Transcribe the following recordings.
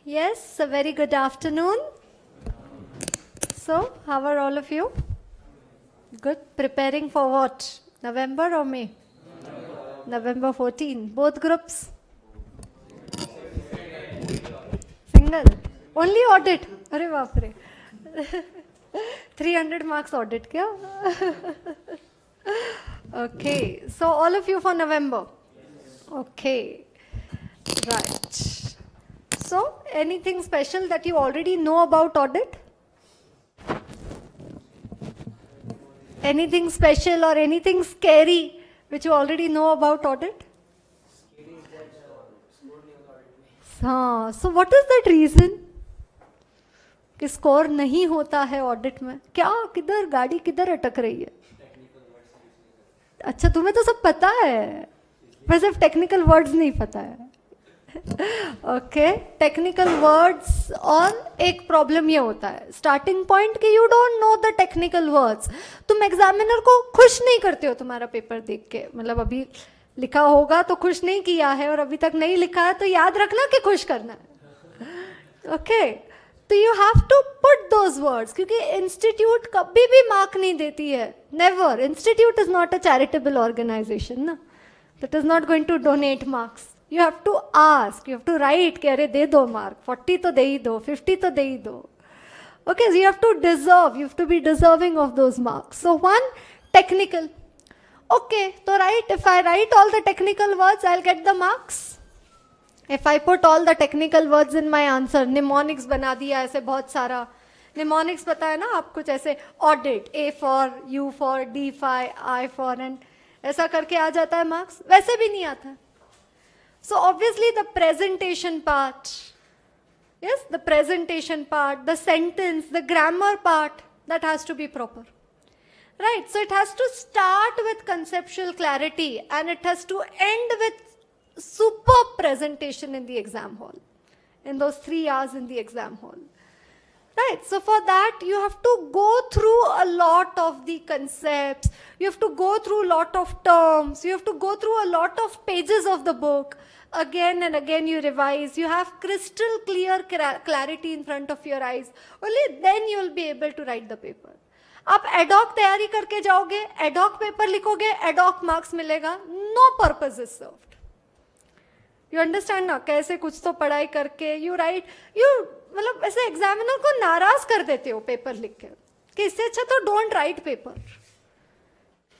Yes, a very good afternoon. So, how are all of you? Good. Preparing for what? November or May? November 14. Both groups? Single? Only audit? Arre baap re. 300 marks audit kya? Okay. So, all of you for November? Okay. Right. So, anything special that you already know about audit? Anything special or anything scary which you already know about audit? So what is that reason कि score नहीं होता है audit में? क्या किधर गाड़ी किधर अटक रही है? अच्छा, तुम्हें तो सब पता है, पर सिर्फ टेक्निकल वर्ड्स नहीं पता है. Okay, technical words. और एक प्रॉब्लम ये होता है स्टार्टिंग पॉइंट कि you don't know the technical words. तुम एग्जामिनर को खुश नहीं करते हो तुम्हारा पेपर देख के. मतलब अभी लिखा होगा तो खुश नहीं किया है, और अभी तक नहीं लिखा है तो याद रखना कि खुश करना है. ओके, तो you have to put those words, क्योंकि इंस्टीट्यूट कभी भी मार्क नहीं देती है. Never. Institute is not a charitable organisation ना, that is not going to donate marks. You have to ask, you have to write कि अरे दे दो मार्क, 40 तो दे ही दो, 50 तो दे ही दो. Okay, so you have to deserve, you have to be deserving of those marks. So one, technical. Okay, so if I write all the technical words, I'll get the marks. If I put all the technical words in my answer, mnemonics बना दिया ऐसे बहुत सारा. mnemonics पता है ना आप, कुछ ऐसे audit, A for, U for, D for, I for, and ऐसा करके आ जाता है marks. वैसे भी नहीं आता है. So obviously the presentation part, yes, the presentation part, the sentence, the grammar part, that has to be proper. Right, so it has to start with conceptual clarity and it has to end with superb presentation in the exam hall, in those 3 hours in the exam hall. Right, so for that you have to go through a lot of the concepts, you have to go through a lot of terms, you have to go through a lot of pages of the book. Again and again you revise, you have crystal clear clarity in front of your eyes. Only then you will be able to write the paper. आप ad hoc तैयारी करके जाओगे, ad hoc paper लिखोगे, ad hoc marks मिलेगा, no purpose is served. You understand ना? कैसे कुछ तो पढ़ाई करके you write, you मतलब ऐसे एग्जामिनर को नाराज कर देते हो पेपर लिख के, कि इससे अच्छा तो don't write paper.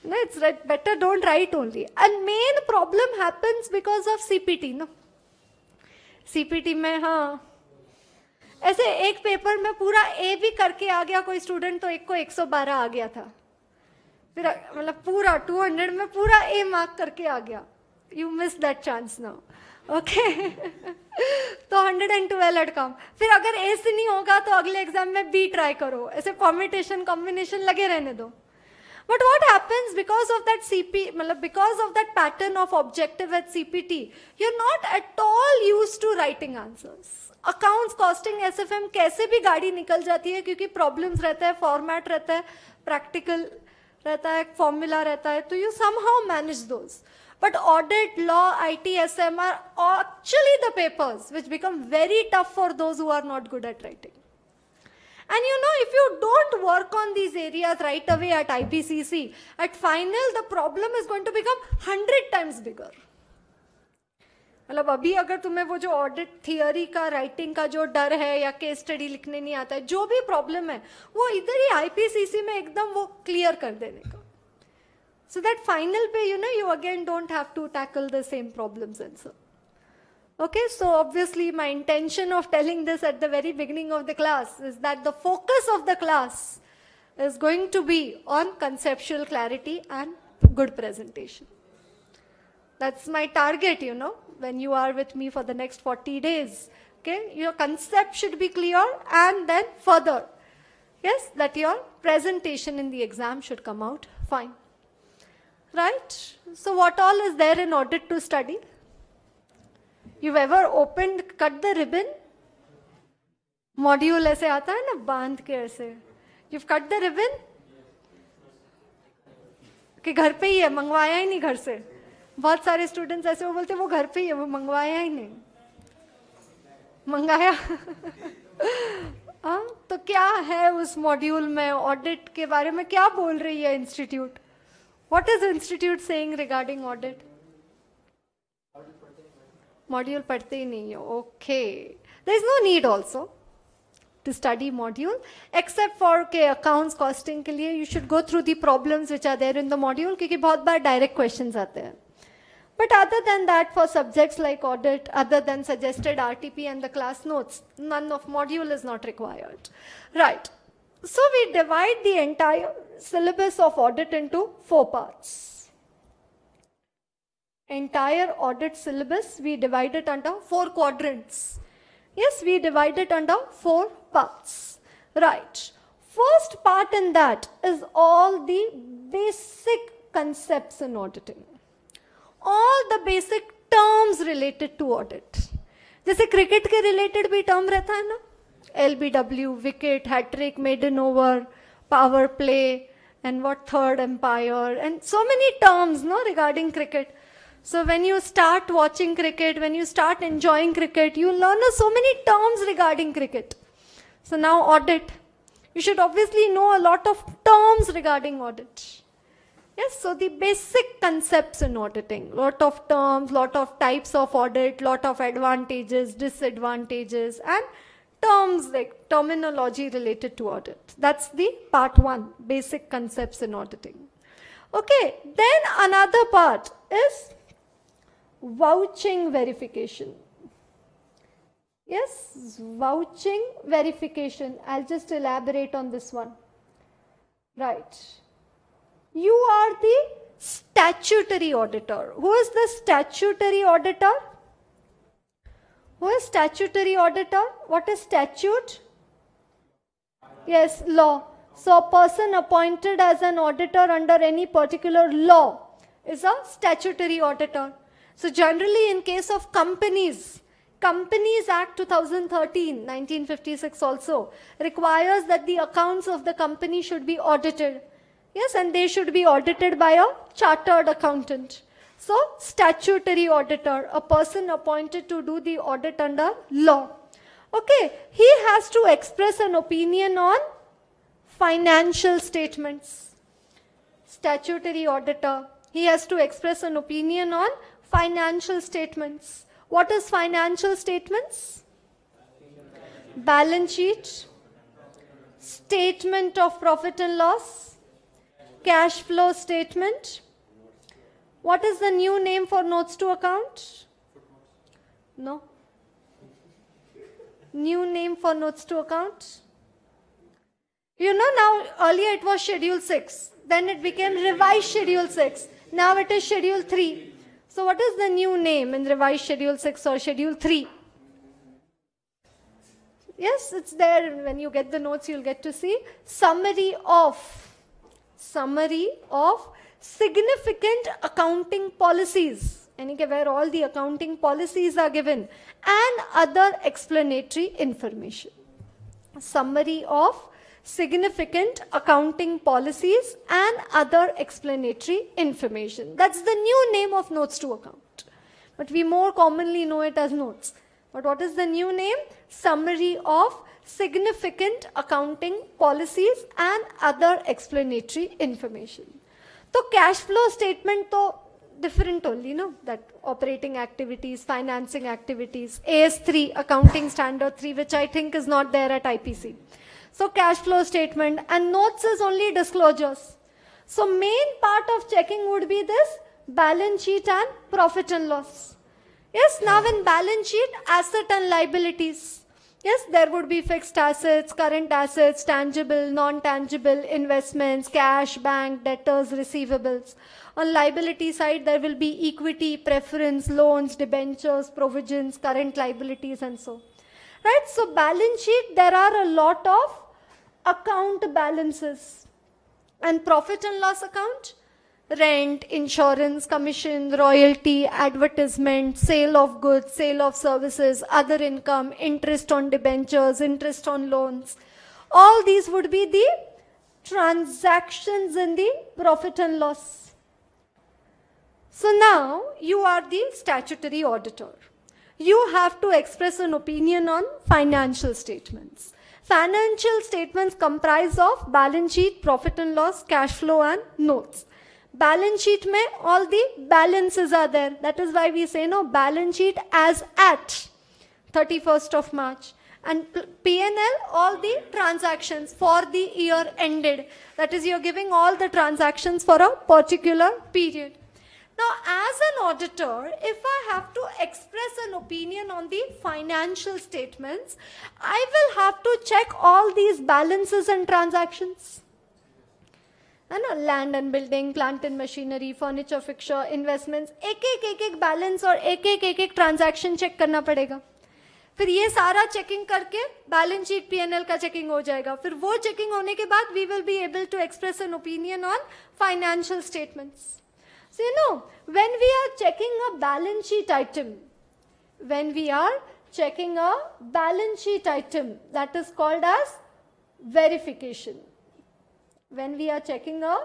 No, it's right, better don't write only. And main problem happens because of CPT, no? CPT में हाँ ऐसे एक पेपर में पूरा A भी करके आ गया कोई स्टूडेंट, तो एक को 112 आ गया था. फिर मतलब पूरा 200 में पूरा A मार्क करके आ गया. You missed that chance now. Okay. तो 112 had come. फिर अगर A से नहीं होगा तो अगले एग्जाम में B ट्राई करो. ऐसे परम्यूटेशन कॉम्बिनेशन लगे रहने दो. But what happens because of that because of that pattern of objective at CPT, you're not at all used to writing answers. Accounts, costing, SFM कैसे भी गाड़ी निकल जाती है, क्योंकि problems रहता है, format रहता है, practical रहता है, formula रहता है, तो you somehow manage those. But audit, law, IT, SM are actually the papers which become very tough for those who are not good at writing. And you know, if you don't work on these areas right away at IPCC, at final the problem is going to become 100 times bigger. मतलब अभी अगर तुम्हें वो जो audit theory का, writing का जो डर है, या केस स्टडी लिखने नहीं आता है, जो भी प्रॉब्लम है, वो इधर ही आईपीसीसी में एकदम वो क्लियर कर देने का. So that final पे you again don't have to tackle the same problems and so. Okay, so obviously my intention of telling this at the very beginning of the class is that the focus of the class is going to be on conceptual clarity and good presentation. That's my target, when you are with me for the next 40 days. Okay, your concept should be clear, and then further, yes, that your presentation in the exam should come out fine. Right? So what all is there in audit to study? You've ever cut the ribbon? Module ऐसे आता है ना, बांध के ऐसे. You've cut the ribbon? कि घर पे ही है, मंगवाया ही नहीं घर से. बहुत सारे स्टूडेंट्स ऐसे वो बोलते हैं वो घर पे ही है, वो मंगवाया ही नहीं. मंगाया हाँ, तो क्या है उस मॉड्यूल में, ऑडिट के बारे में क्या बोल रही है institute? What is institute saying regarding audit? Module पढ़ते ही नहीं हो, okay. There is no need also to study module except for के accounts costing के लिए you should go through the problems which are there in the module, क्योंकि बहुत बार direct questions आते हैं. But other than that, for subjects like audit, other than suggested RTP and the class notes, none of module is not required. Right. So we divide the entire syllabus of audit into 4 parts. Entire audit syllabus, we divide it under 4 quadrants. Yes, we divide it under 4 parts. Right. First part in that is all the basic concepts in auditing. All the basic terms related to audit. जैसे cricket के related भी term रहता है ना, LBW, wicket, hat trick, maiden over, power play, and what third umpire, and so many terms, no, regarding cricket. So when you start watching cricket, when you start enjoying cricket, you learn so many terms regarding cricket. So now audit, you should obviously know a lot of terms regarding audit. Yes, so the basic concepts in auditing, lot of terms, lot of types of audit, lot of advantages, disadvantages, and terms like terminology related to audit. That's the part 1, basic concepts in auditing. Okay, then another part is vouching verification. Yes, vouching verification. I'll just elaborate on this one. Right. You are the statutory auditor. Who is the statutory auditor? Who is statutory auditor? What is statute? Yes, law. So a person appointed as an auditor under any particular law is a statutory auditor. So generally in case of Companies Act 2013, 1956 also requires that the accounts of the company should be audited. Yes, and they should be audited by a chartered accountant. So statutory auditor, a person appointed to do the audit under law. Okay, he has to express an opinion on financial statements. Statutory auditor, he has to express an opinion on financial statements. What is financial statements? Balance sheet, statement of profit and loss, cash flow statement. What is the new name for notes to account? No. New name for notes to account? You know, now earlier it was Schedule 6. Then it became revised Schedule 6. Now it is Schedule 3. So what is the new name in revised Schedule 6 or Schedule 3? Yes, it's there. When you get the notes, you'll get to see. Summary of significant accounting policies. Where all the accounting policies are given and other explanatory information. Summary of significant accounting policies and other explanatory information. That's the new name of notes to account. But we more commonly know it as notes. But what is the new name? Summary of significant accounting policies and other explanatory information. So cash flow statement to different only, no? That operating activities, financing activities, AS3, accounting standard 3, which I think is not there at IPC. So cash flow statement, and notes is only disclosures. So main part of checking would be this balance sheet and profit and loss. Yes, now in balance sheet, asset and liabilities. Yes, there would be fixed assets, current assets, tangible, non-tangible, investments, cash, bank, debtors, receivables. On liability side, there will be equity, preference, loans, debentures, provisions, current liabilities, and so. Right, so balance sheet, there are a lot of account balances. And profit and loss account, rent, insurance, commission, royalty, advertisement, sale of goods, sale of services, other income, interest on debentures, interest on loans. All these would be the transactions in the profit and loss. So now you are the statutory auditor. you have to express an opinion on financial statements. Financial statements comprise of balance sheet, profit and loss, cash flow and notes. Balance sheet mein all the balances are there. That is why we say no balance sheet as at 31st of March. And P&L, all the transactions for the year ended. That is, you're giving all the transactions for a particular period. Now, as an auditor, if I have to express an opinion on the financial statements, I will have to check all these balances and transactions. And land and building, plant and machinery, furniture, fixture, investments, एक balance और एक transaction check करना पड़ेगा. फिर ये सारा checking करके balance sheet P&L का चेकिंग हो जाएगा. फिर वो चेकिंग होने के बाद we will be able to express an opinion on financial statements. So, you know, when we are checking a balance sheet item, that is called as verification. When we are checking a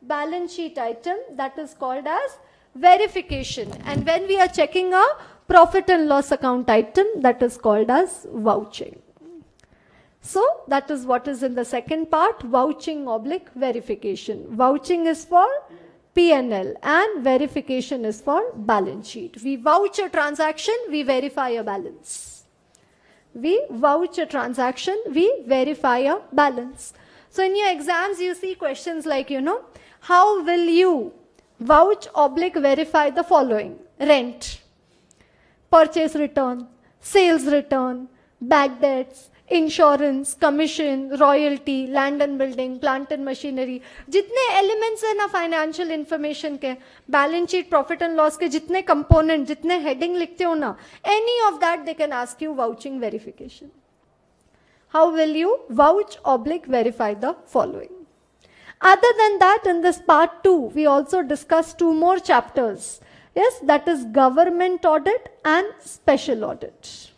balance sheet item, that is called as verification. And when we are checking a profit and loss account item, that is called as vouching. So, that is what is in the second part, vouching oblique verification. Vouching is for P&L and verification is for balance sheet. We vouch a transaction, we verify a balance. We vouch a transaction, we verify a balance. So in your exams, you see questions like, you know, how will you vouch oblique verify the following? Rent, purchase return, sales return, bad debts, insurance, commission, royalty, land and building, plant and machinery. जितने elements हैं ना financial information के, balance sheet, profit and loss के जितने component, जितने heading लिखते हो ना, any of that they can ask you vouching verification. How will you vouch oblique verify the following? Other than that, in this part 2, we also discussed 2 more chapters. Yes, that is government audit and special audit.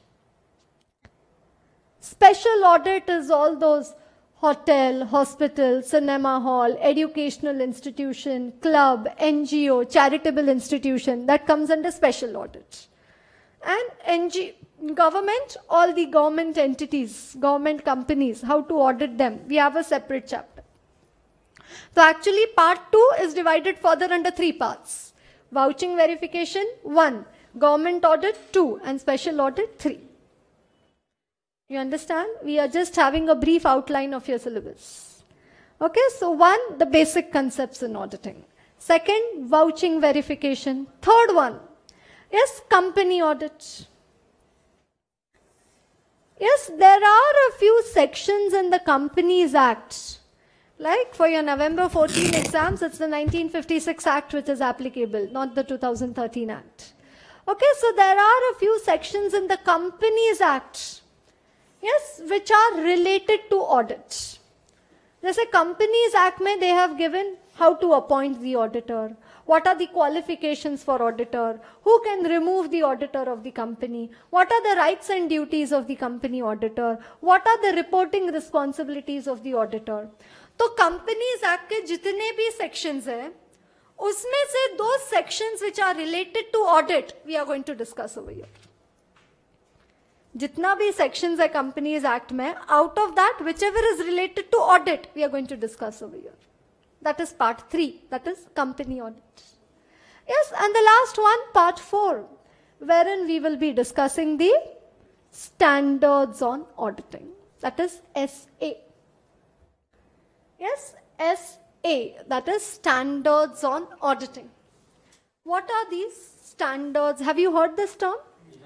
Special audit is all those hotel, hospital, cinema hall, educational institution, club, NGO, charitable institution, that comes under special audit. And government, all the government entities, government companies, how to audit them, we have a separate chapter. So actually part 2 is divided further under 3 parts. Vouching verification 1, government audit 2 and special audit 3. You understand? We are just having a brief outline of your syllabus. Okay, so 1, the basic concepts in auditing. 2nd, vouching verification. 3rd one, yes, company audit. Yes, there are a few sections in the Companies Act. Like for your November 14 exams, it's the 1956 Act which is applicable, not the 2013 Act. Okay, so there are a few sections in the Companies Act, yes, which are related to audit. There's a Companies Act mein they have given how to appoint the auditor, what are the qualifications for auditor, who can remove the auditor of the company, what are the rights and duties of the company auditor, what are the reporting responsibilities of the auditor. तो Companies Act के जितने भी sections हैं, उसमें से those sections which are related to audit, we are going to discuss over here. जितना भी sections है Companies Act में, out of that, whichever is related to audit, we are going to discuss over here. That is part 3, that is company audit. Yes, and the last one, part 4, wherein we will be discussing the standards on auditing. That is SA. Yes, SA, that is standards on auditing. What are these standards? Have you heard this term?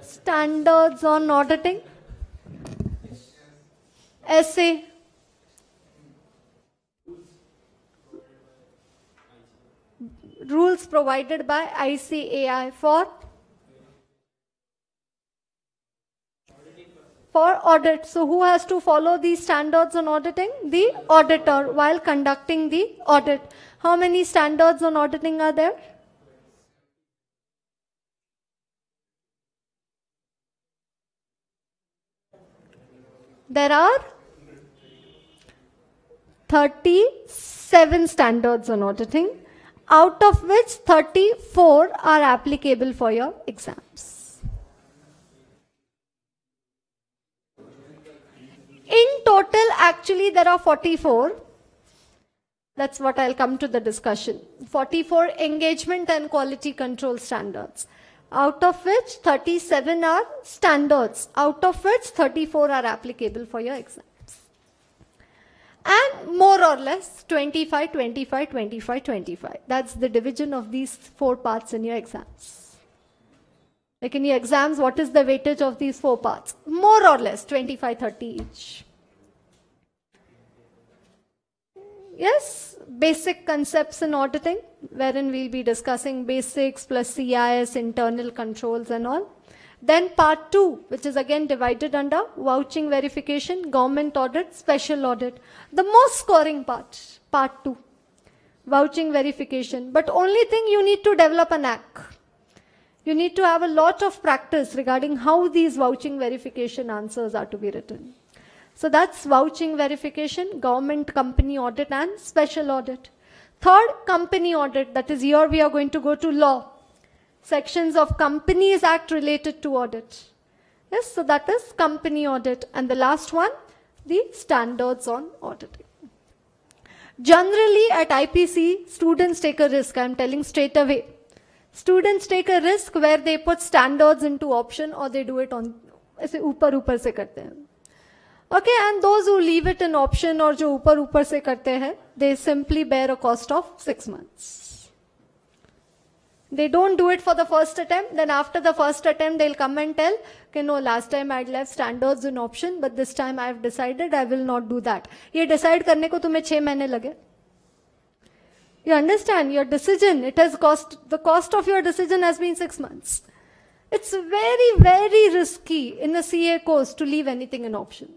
Standards on auditing. SA. Rules provided by ICAI for audit. So who has to follow these standards on auditing? The auditor while conducting the audit. How many standards on auditing are there? There are 37 standards on auditing, out of which 34 are applicable for your exams. In total, actually, there are 44. That's what I'll come to the discussion. 44 engagement and quality control standards, out of which 37 are standards, out of which 34 are applicable for your exams. And more or less 25, 25, 25, 25. That's the division of these 4 parts in your exams. Like in your exams, what is the weightage of these 4 parts? More or less 25, 30 each. Yes, basic concepts in auditing, wherein we'll be discussing basics plus CIS, internal controls and all. Then part 2, which is again divided under vouching verification, government audit, special audit. The most scoring part, part 2, vouching verification. But only thing, you need to develop a knack. You need to have a lot of practice regarding how these vouching verification answers are to be written. So that's vouching verification, government company audit and special audit. Third, company audit. That is, here we are going to go to law. Sections of Companies Act related to audit. Yes, so that is company audit. And the last one, the standards on auditing. Generally at IPC, students take a risk. I'm telling straight away. Students take a risk where they put standards into option or they do it on, ऐसे ऊपर से करते हैं. Okay, and those who leave it in option or जो ऊपर से करते हैं, they simply bear a cost of 6 months. They don't do it for the first attempt. Then after the first attempt, they'll come and tell, okay, no, last time I'd left standards in option, but this time I've decided I will not do that. ये decide करने को तुम्हें 6 महीने लगे. You understand your decision? It has cost, the cost of your decision has been 6 months. It's very, very risky in a CA course to leave anything in option.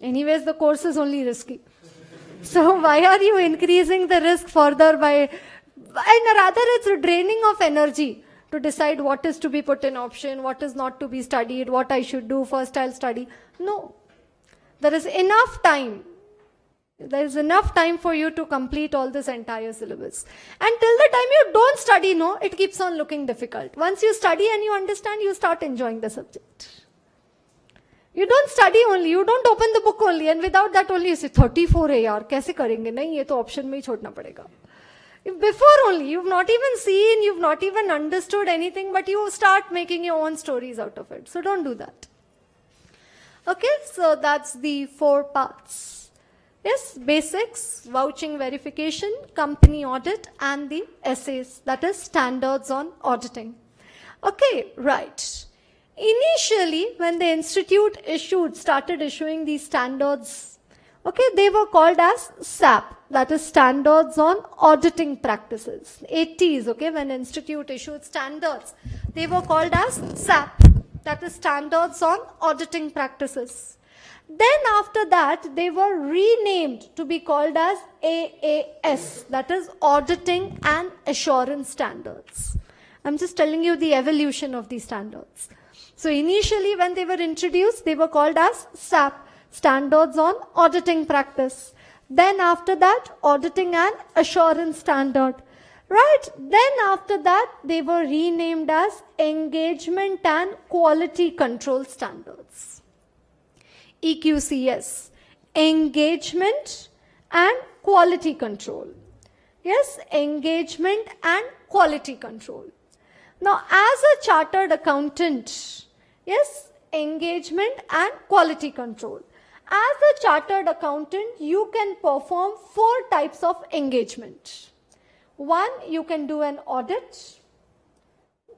Anyways, the course is only risky. So why are you increasing the risk further by, and rather it's a draining of energy to decide what is to be put in option, what is not to be studied, what I should do, first I'll study. No. There is enough time. There is enough time for you to complete all this entire syllabus. And till the time you don't study, no, it keeps on looking difficult. Once you study and you understand, you start enjoying the subject. You don't study only, you don't open the book only, and without that only you say, 34 है यार, कैसे करेंगे? नहीं, ये तो option में ही छोड़ना पड़ेगा. Before only, you've not even seen, you've not even understood anything, but you start making your own stories out of it. So don't do that. Okay, so that's the 4 parts. Yes, basics, vouching verification, company audit, and the essays, that is standards on auditing. Okay, right. Initially, when the institute started issuing these standards, okay, they were called as SAP, that is Standards on Auditing Practices. 80s, okay, when institute issued standards, they were called as SAP, that is Standards on Auditing Practices. Then after that, they were renamed to be called as AAS, that is Auditing and Assurance Standards. I'm just telling you the evolution of these standards. So initially when they were introduced, they were called as SAP, Standards on Auditing Practice. Then after that, Auditing and Assurance Standard. Right? Then after that, they were renamed as Engagement and Quality Control Standards. EQCS. Engagement and Quality Control. Yes, Engagement and Quality Control. Now, as a chartered accountant, yes, engagement and quality control. As a chartered accountant, you can perform 4 types of engagement. 1, you can do an audit.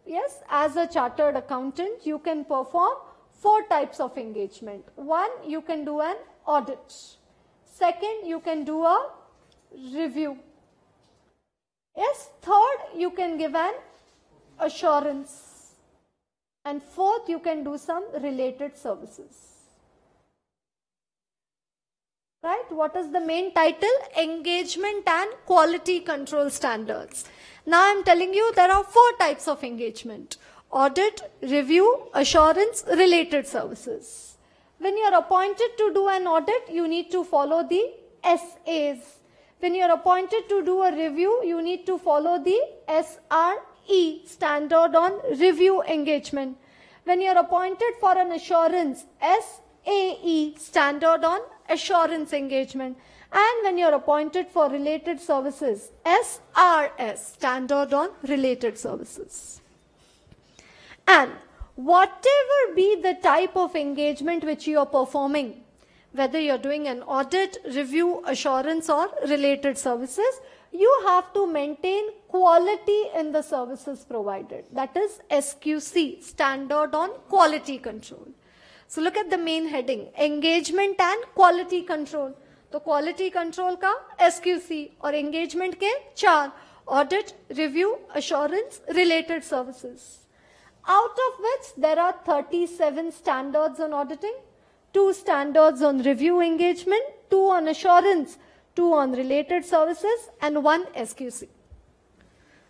Yes, as a chartered accountant, you can perform 4 types of engagement. 1, you can do an audit. Second, you can do a review. Yes, third, you can give an assurance, and 4th, you can do some related services. Right? What is the main title? Engagement and Quality Control Standards. Now I'm telling you there are 4 types of engagement: audit, review, assurance, related services. When you are appointed to do an audit, you need to follow the SAs. When you are appointed to do a review, you need to follow the SRE, Standard on Review Engagement. When you are appointed for an assurance, SAE, Standard on Assurance Engagement. And when you're appointed for related services, SRS, Standard on Related Services. And whatever be the type of engagement which you are performing, whether you're doing an audit, review, assurance, or related services, you have to maintain quality in the services provided. That is SQC, Standard on Quality Control. So look at the main heading, engagement and quality control. तो quality control का SQC और engagement के 4, audit, review, assurance, related services. Out of which there are 37 standards on auditing, 2 standards on review engagement, 2 on assurance, 2 on related services, and 1 SQC.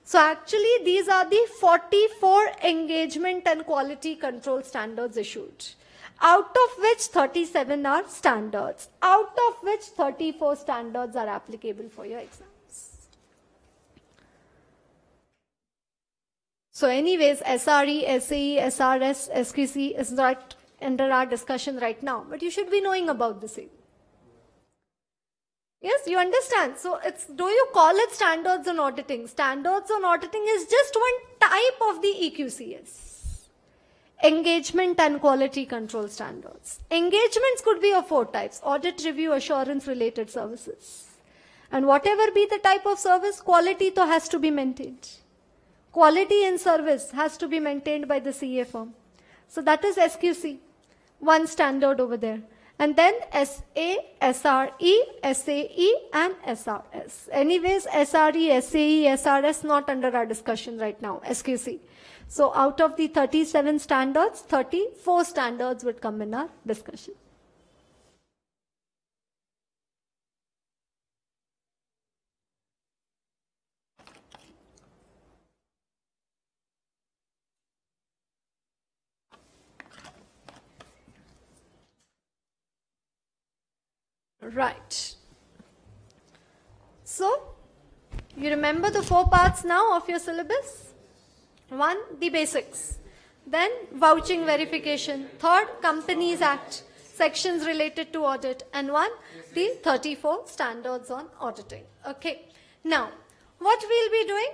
So actually these are the 44 engagement and quality control standards issued, out of which 37 are standards, out of which 34 standards are applicable for your exams. So anyways, SRE, SAE, SRS, SQC is not under our discussion right now, but you should be knowing about the same. Yes, you understand. So it's, do you call it standards on auditing? Standards on auditing is just one type of the EQCS. Engagement and quality control standards. Engagements could be of 4 types: audit, review, assurance, related services. And whatever be the type of service, quality to has to be maintained. Quality in service has to be maintained by the CA firm. So that is SQC, one standard over there. And then SA, SRE, SAE, and SRS. Anyways, SRE, SAE, SRS not under our discussion right now, SQC. So out of the 37 standards, 34 standards would come in our discussion. Right. So, you remember the 4 parts now of your syllabus? 1, the basics. Then, vouching verification. 3rd, Companies Act, sections related to audit. And 1, the 34 standards on auditing. Okay. Now, what we'll be doing?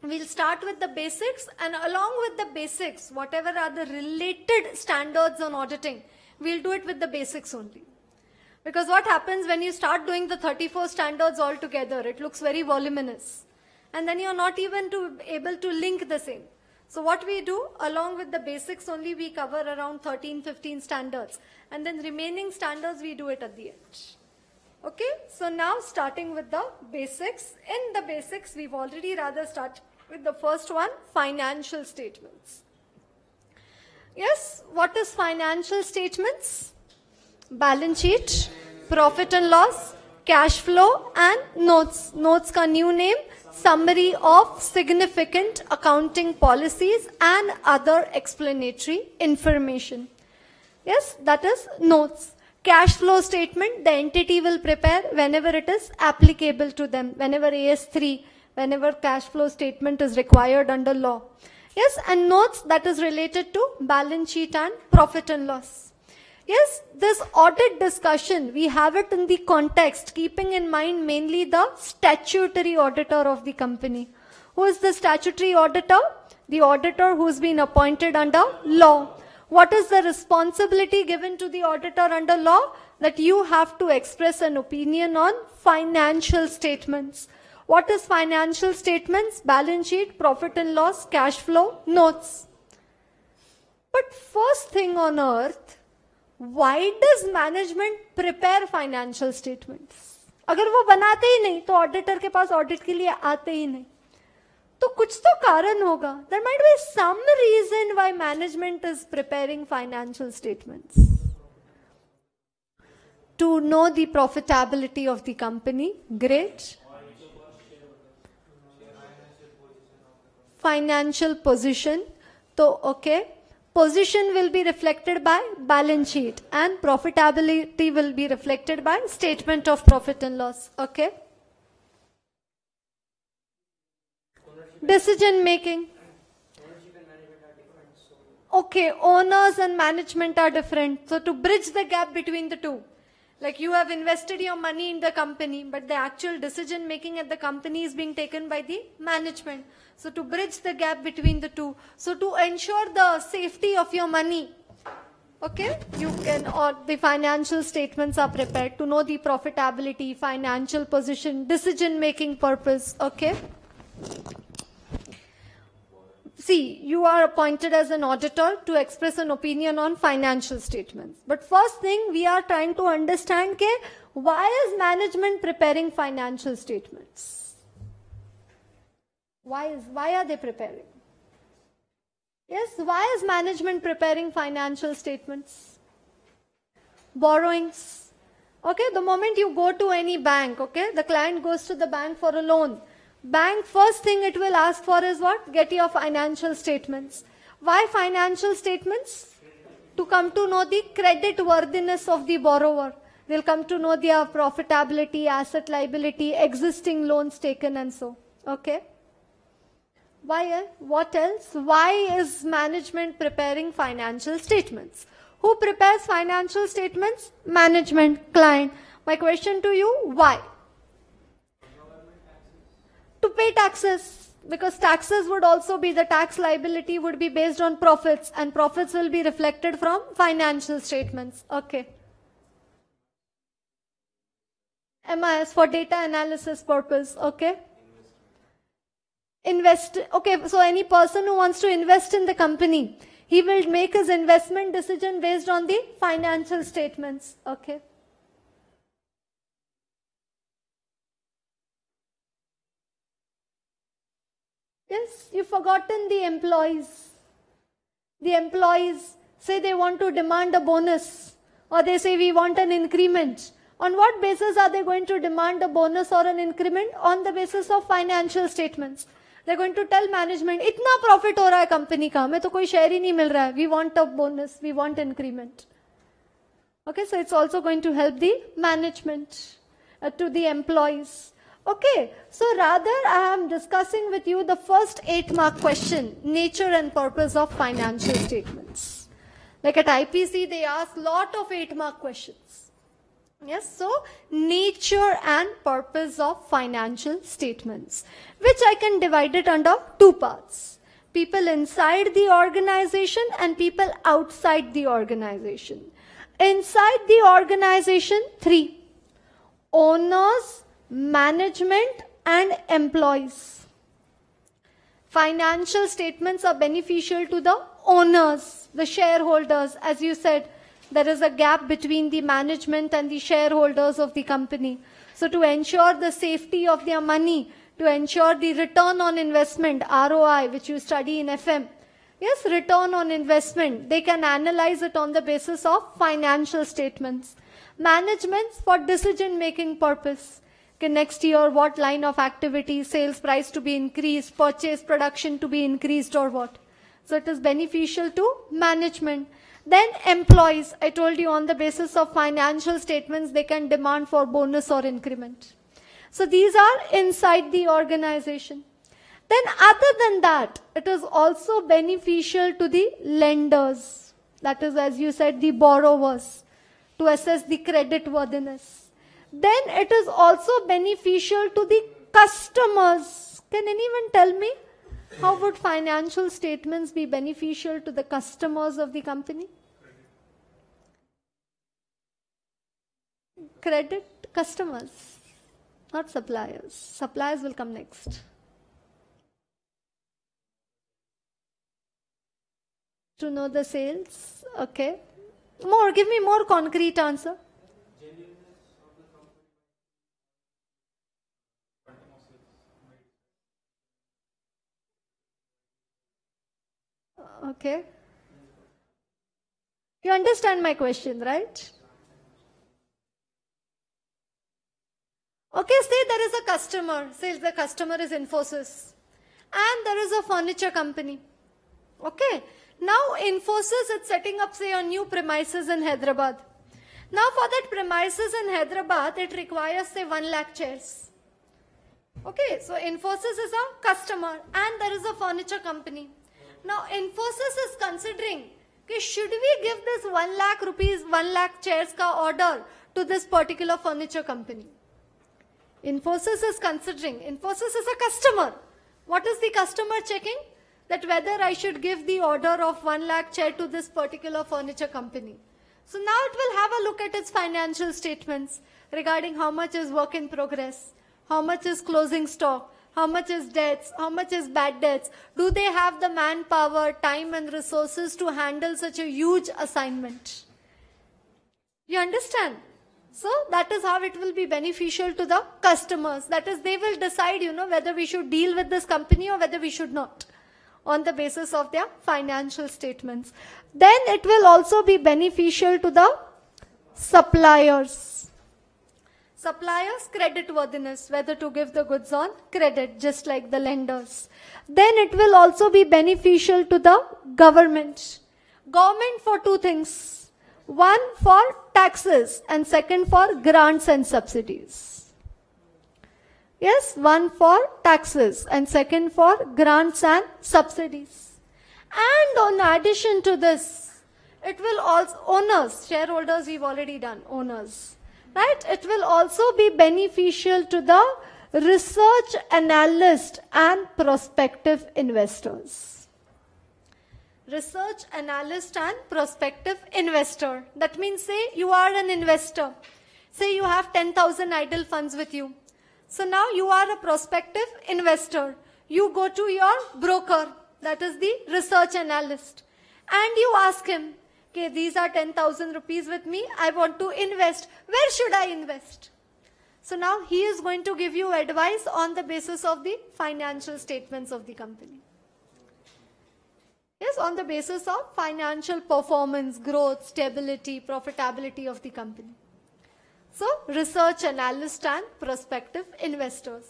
We'll start with the basics, and along with the basics, whatever are the related standards on auditing, we'll do it with the basics only. Because what happens when you start doing the 34 standards all together, it looks very voluminous. And then you're not even able to link the same. So what we do, along with the basics only, we cover around 13, 15 standards. And then remaining standards, we do it at the end. Okay, so now starting with the basics. In the basics, we've already rather started with the first one, financial statements. Yes, what is financial statements? Balance sheet, profit and loss, cash flow, and notes. Notes ka new name, summary of significant accounting policies and other explanatory information. Yes, that is notes. Cash flow statement, the entity will prepare whenever it is applicable to them, whenever AS3, whenever cash flow statement is required under law. Yes, and notes, that is related to balance sheet and profit and loss. Yes, this audit discussion, we have it in the context, keeping in mind mainly the statutory auditor of the company. Who is the statutory auditor? The auditor who's been appointed under law. What is the responsibility given to the auditor under law? That you have to express an opinion on financial statements. What is financial statements? Balance sheet, profit and loss, cash flow, notes. But first thing on earth, why does management prepare financial statements? अगर वो बनाते ही नहीं तो auditor के पास audit के लिए आते ही नहीं, तो कुछ तो कारण होगा. There might be some reason why management is preparing financial statements. To know the profitability of the company, great. Financial position, तो okay. Position will be reflected by balance sheet and profitability will be reflected by statement of profit and loss. Okay. Decision making. okay, owners and management are different. So to bridge the gap between the two, like you have invested your money in the company, but the actual decision making at the company is being taken by the management. So to bridge the gap between the two, so to ensure the safety of your money, okay, you can, or the financial statements are prepared to know the profitability, financial position, decision making purpose, okay. See, you are appointed as an auditor to express an opinion on financial statements. But first thing, we are trying to understand why is management preparing financial statements? Why are they preparing? Yes, why is management preparing financial statements? Borrowings. Okay, the moment you go to any bank, okay, the client goes to the bank for a loan. Bank, first thing it will ask for is what? Get your financial statements. Why financial statements? To come to know the credit worthiness of the borrower. They'll come to know their profitability, asset liability, existing loans taken and so. Okay. Why? What else? Why is management preparing financial statements? Who prepares financial statements? Management, client. My question to you, why? To pay taxes, because taxes would also be, the tax liability would be based on profits, and profits will be reflected from financial statements. Okay. MIS for data analysis purpose. Okay. Invest. Okay, so any person who wants to invest in the company, he will make his investment decision based on the financial statements. Okay. Yes, you've forgotten the employees. The employees say they want to demand a bonus, or they say we want an increment. On what basis are they going to demand a bonus or an increment? On the basis of financial statements. They're going to tell management, इतना profit हो रहा है company का, हमें तो कोई share ही नहीं मिल रहा है. We want a bonus, we want increment. Okay, so it's also going to help the management, to the employees. Okay, so rather I am discussing with you the first 8-mark question, nature and purpose of financial statements. Like at IPC, they ask lot of 8-mark questions. Yes, so nature and purpose of financial statements, which I can divide it under 2 parts. People inside the organization and people outside the organization. Inside the organization, 3. Owners, management and employees. Financial statements are beneficial to the owners, the shareholders. As you said, there is a gap between the management and the shareholders of the company. So to ensure the safety of their money, to ensure the return on investment, ROI, which you study in FM. Yes, return on investment. They can analyze it on the basis of financial statements. Managements for decision-making purpose. Okay, next year, what line of activity, sales price to be increased, purchase production to be increased or what. So it is beneficial to management. Then employees, I told you on the basis of financial statements, they can demand for bonus or increment. So these are inside the organization. Then other than that, it is also beneficial to the lenders. That is, as you said, the borrowers, to assess the credit worthiness. Then it is also beneficial to the customers. Can anyone tell me, how would financial statements be beneficial to the customers of the company? Credit customers, not suppliers. Suppliers will come next. To know the sales, okay. More, give me more concrete answer. Okay. You understand my question, right? Okay, say there is a customer, say the customer is Infosys, and there is a furniture company. Okay. Now Infosys is setting up, say, a new premises in Hyderabad. Now for that premises in Hyderabad, it requires, say, 1 lakh chairs. Okay, so Infosys is a customer and there is a furniture company. Now Infosys is considering, okay, should we give this 1 lakh rupees, 1 lakh chairs ka order to this particular furniture company? Infosys is considering. Infosys is a customer. What is the customer checking? That whether I should give the order of 1 lakh chair to this particular furniture company. So now it will have a look at its financial statements regarding how much is work in progress, how much is closing stock, how much is debts, how much is bad debts. Do they have the manpower, time and resources to handle such a huge assignment? You understand? So that is how it will be beneficial to the customers. That is, they will decide, whether we should deal with this company or whether we should not, on the basis of their financial statements. Then it will also be beneficial to the suppliers. Suppliers' creditworthiness, whether to give the goods on credit, just like the lenders. Then it will also be beneficial to the government. Government for two things. One for taxes and second for grants and subsidies. Yes, one for taxes and second for grants and subsidies. And in addition to this, it will also, owners, shareholders we've already done, owners, right? It will also be beneficial to the research analyst and prospective investors. Research analyst and prospective investor. That means, say you are an investor. Say you have 10,000 idle funds with you. So now you are a prospective investor. You go to your broker, that is the research analyst, and you ask him, okay, these are 10,000 rupees with me, I want to invest. Where should I invest? So now he is going to give you advice on the basis of the financial statements of the company. Yes, on the basis of financial performance, growth, stability, profitability of the company. So, research analyst and prospective investors.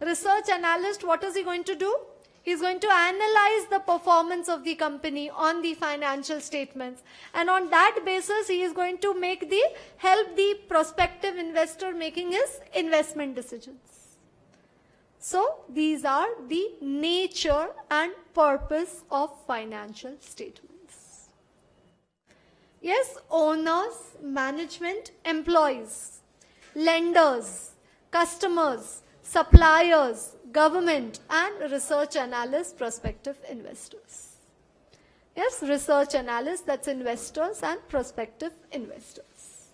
Research analyst, what is he going to do? He is going to analyze the performance of the company on the financial statements. And on that basis, he is going to help the prospective investor making his investment decisions. So, these are the nature and purpose of financial statements. Yes, owners, management, employees, lenders, customers, suppliers, government, and research analysts, prospective investors. Yes, research analysts, that's investors and prospective investors.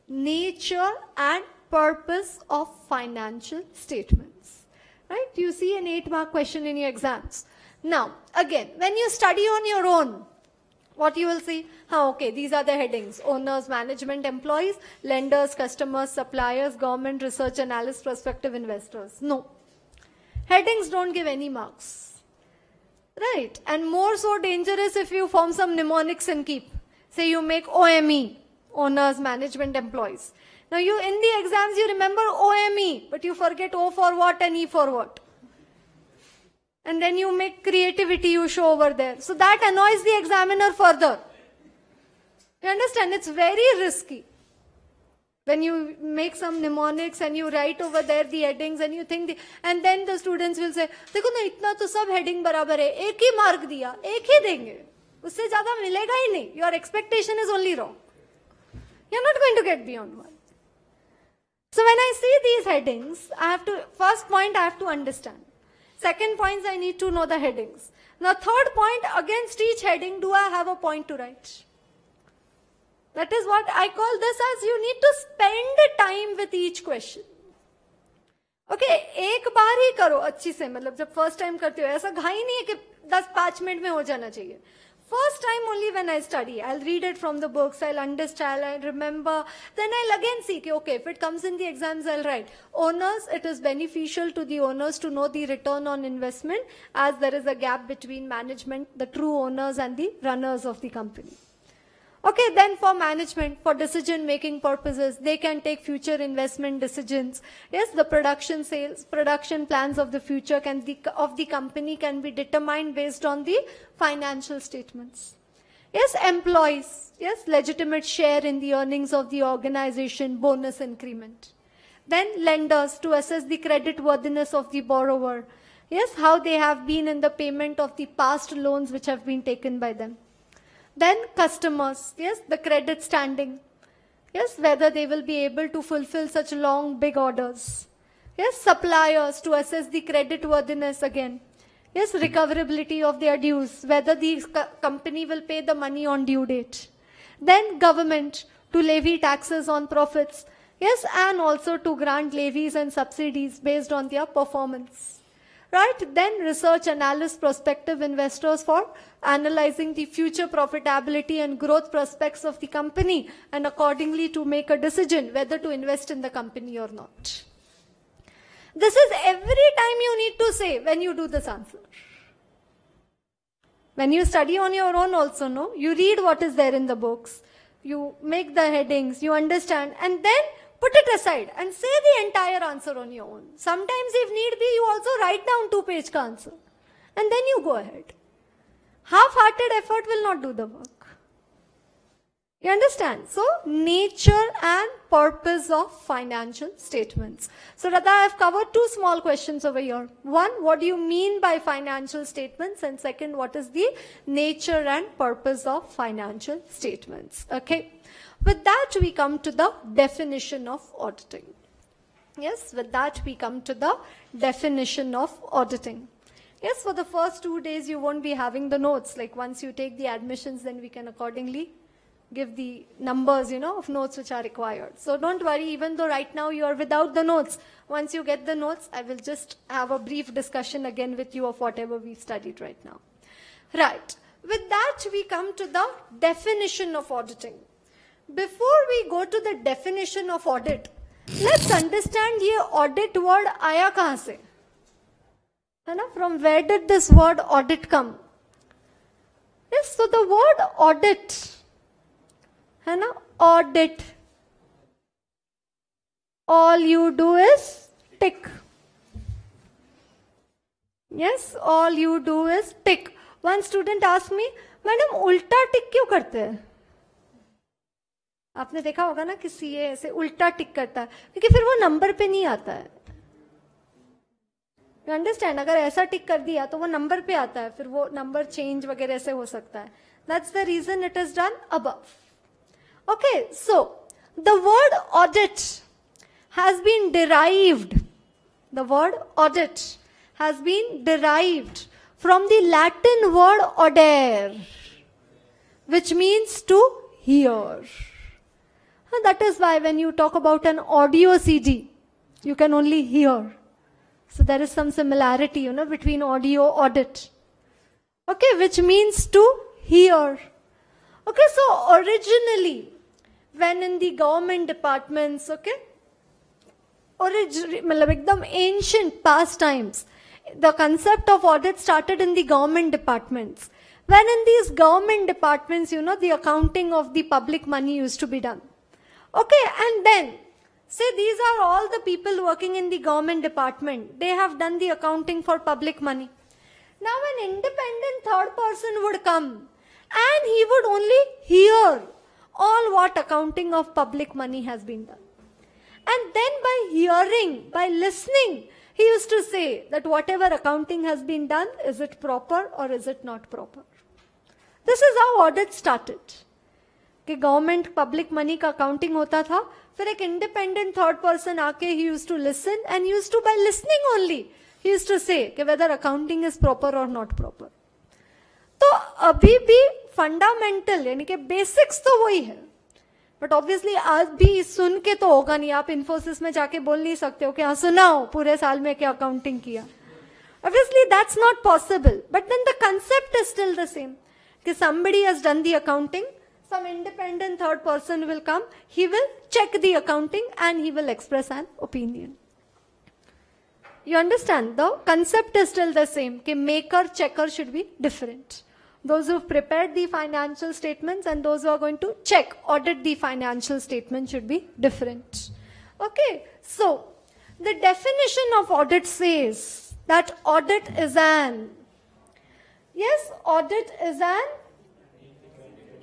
Nature and purpose of financial statements. Right? You see an 8-mark question in your exams. Now, again, when you study on your own, what you will see? Okay, these are the headings. Owners, management, employees, lenders, customers, suppliers, government, research analysts, prospective investors. No. Headings don't give any marks. Right? And more so dangerous if you form some mnemonics and keep. Say you make OME, owners, management, employees. Now you, in the exams, you remember OME, but you forget O for what and E for what. And then you make creativity, you show over there. So that annoys the examiner further. You understand? It's very risky. When you make some mnemonics and you write over there the headings and you think, and then the students will say, देखो ना इतना तो सब heading बराबर है, एक ही mark दिया, एक ही देंगे, उससे ज़्यादा मिलेगा ही नहीं. Your expectation is only wrong. You're not going to get beyond one. So when I see these headings, first point I have to understand. Second point, I need to know the headings. Now third point, against each heading, do I have a point to write? That is what I call this as you need to spend time with each question. Okay, एक बार ही करो अच्छी से, मतलब जब first time करते हो, ऐसा घाई नहीं है कि 10-5 मिनट में हो जाना चाहिए. First time only when I study, I'll read it from the books, I'll understand, I'll remember, then I'll again see, okay, if it comes in the exams, I'll write. Owners, it is beneficial to the owners to know the return on investment as there is a gap between management, the true owners and the runners of the company. Okay, then for management, for decision-making purposes, they can take future investment decisions. Yes, the production sales, production plans of the future of the company can be determined based on the financial statements. Yes, employees, yes, legitimate share in the earnings of the organization, bonus increment. Then lenders, to assess the credit worthiness of the borrower. Yes, how they have been in the payment of the past loans which have been taken by them. Then customers, yes, the credit standing. Yes, whether they will be able to fulfill such long, big orders. Yes, suppliers to assess the credit worthiness again. Yes, recoverability of their dues, whether the company will pay the money on due date. Then government to levy taxes on profits. Yes, and also to grant levies and subsidies based on their performance. Right? Then research analysts, prospective investors for analyzing the future profitability and growth prospects of the company and accordingly to make a decision whether to invest in the company or not. This is every time you need to say when you do this answer. When you study on your own also, no? You read what is there in the books. You make the headings, you understand, and then put it aside and say the entire answer on your own. Sometimes if need be, you also write down 2-page answer. And then you go ahead. Half-hearted effort will not do the work. You understand? So, nature and purpose of financial statements. So, Radha, I have covered 2 small questions over here. One, what do you mean by financial statements? And second, what is the nature and purpose of financial statements? Okay. With that, we come to the definition of auditing. Yes, with that, we come to the definition of auditing. Yes, for the first 2 days, you won't be having the notes. Like once you take the admissions, then we can accordingly give the numbers, of notes which are required. So don't worry, even though right now you are without the notes. Once you get the notes, I will just have a brief discussion again with you of whatever we've studied right now. Right. With that, we come to the definition of auditing. Before we go to the definition of audit, let's understand ये audit word आया कहाँ से? है ना? From where did this word audit come? Yes, so the word audit, है ना? Audit. All you do is tick. Yes, all you do is tick. One student asked me, madam उल्टा टिक क्यों करते हैं? आपने देखा होगा ना कि सीए ऐसे उल्टा टिक करता है क्योंकि फिर वो नंबर पे नहीं आता है. You understand? अगर ऐसा टिक कर दिया तो वो नंबर पे आता है, फिर वो नंबर चेंज वगैरह ऐसे हो सकता है. That's the reason it is done above. Okay, so the word audit has been derived. The word audit has been derived from the Latin word audere, which means to hear. And that is why when you talk about an audio CD, you can only hear. So there is some similarity, between audio audit. Okay, which means to hear. Okay, so originally, when in the government departments, okay, ekdam ancient past times, the concept of audit started in the government departments. When in these government departments, the accounting of the public money used to be done. Okay, and then, say these are all the people working in the government department. They have done the accounting for public money. Now an independent third person would come and he would only hear all what accounting of public money has been done. And then by hearing, by listening, he used to say that whatever accounting has been done, is it proper or is it not proper? This is how audit started. कि government public money का accounting होता था, फिर एक independent third person आके he used to listen and used to, by listening only, he used to say कि whether accounting is proper or not proper. तो अभी भी fundamental यानी कि basics तो वही है. बट ऑब्वियसली आज भी सुन के तो होगा नहीं. आप इन्फोसिस में जाके बोल नहीं सकते हो कि हाँ सुनाओ पूरे साल में क्या अकाउंटिंग किया. Obviously that's not possible. But then the concept is still the same कि somebody has done the accounting, some independent third person will come, he will check the accounting and he will express an opinion. You understand? The concept is still the same कि maker checker should be different. Those who have prepared the financial statements and those who are going to check, audit the financial statement should be different. Okay, so the definition of audit says that audit is an, yes, audit is an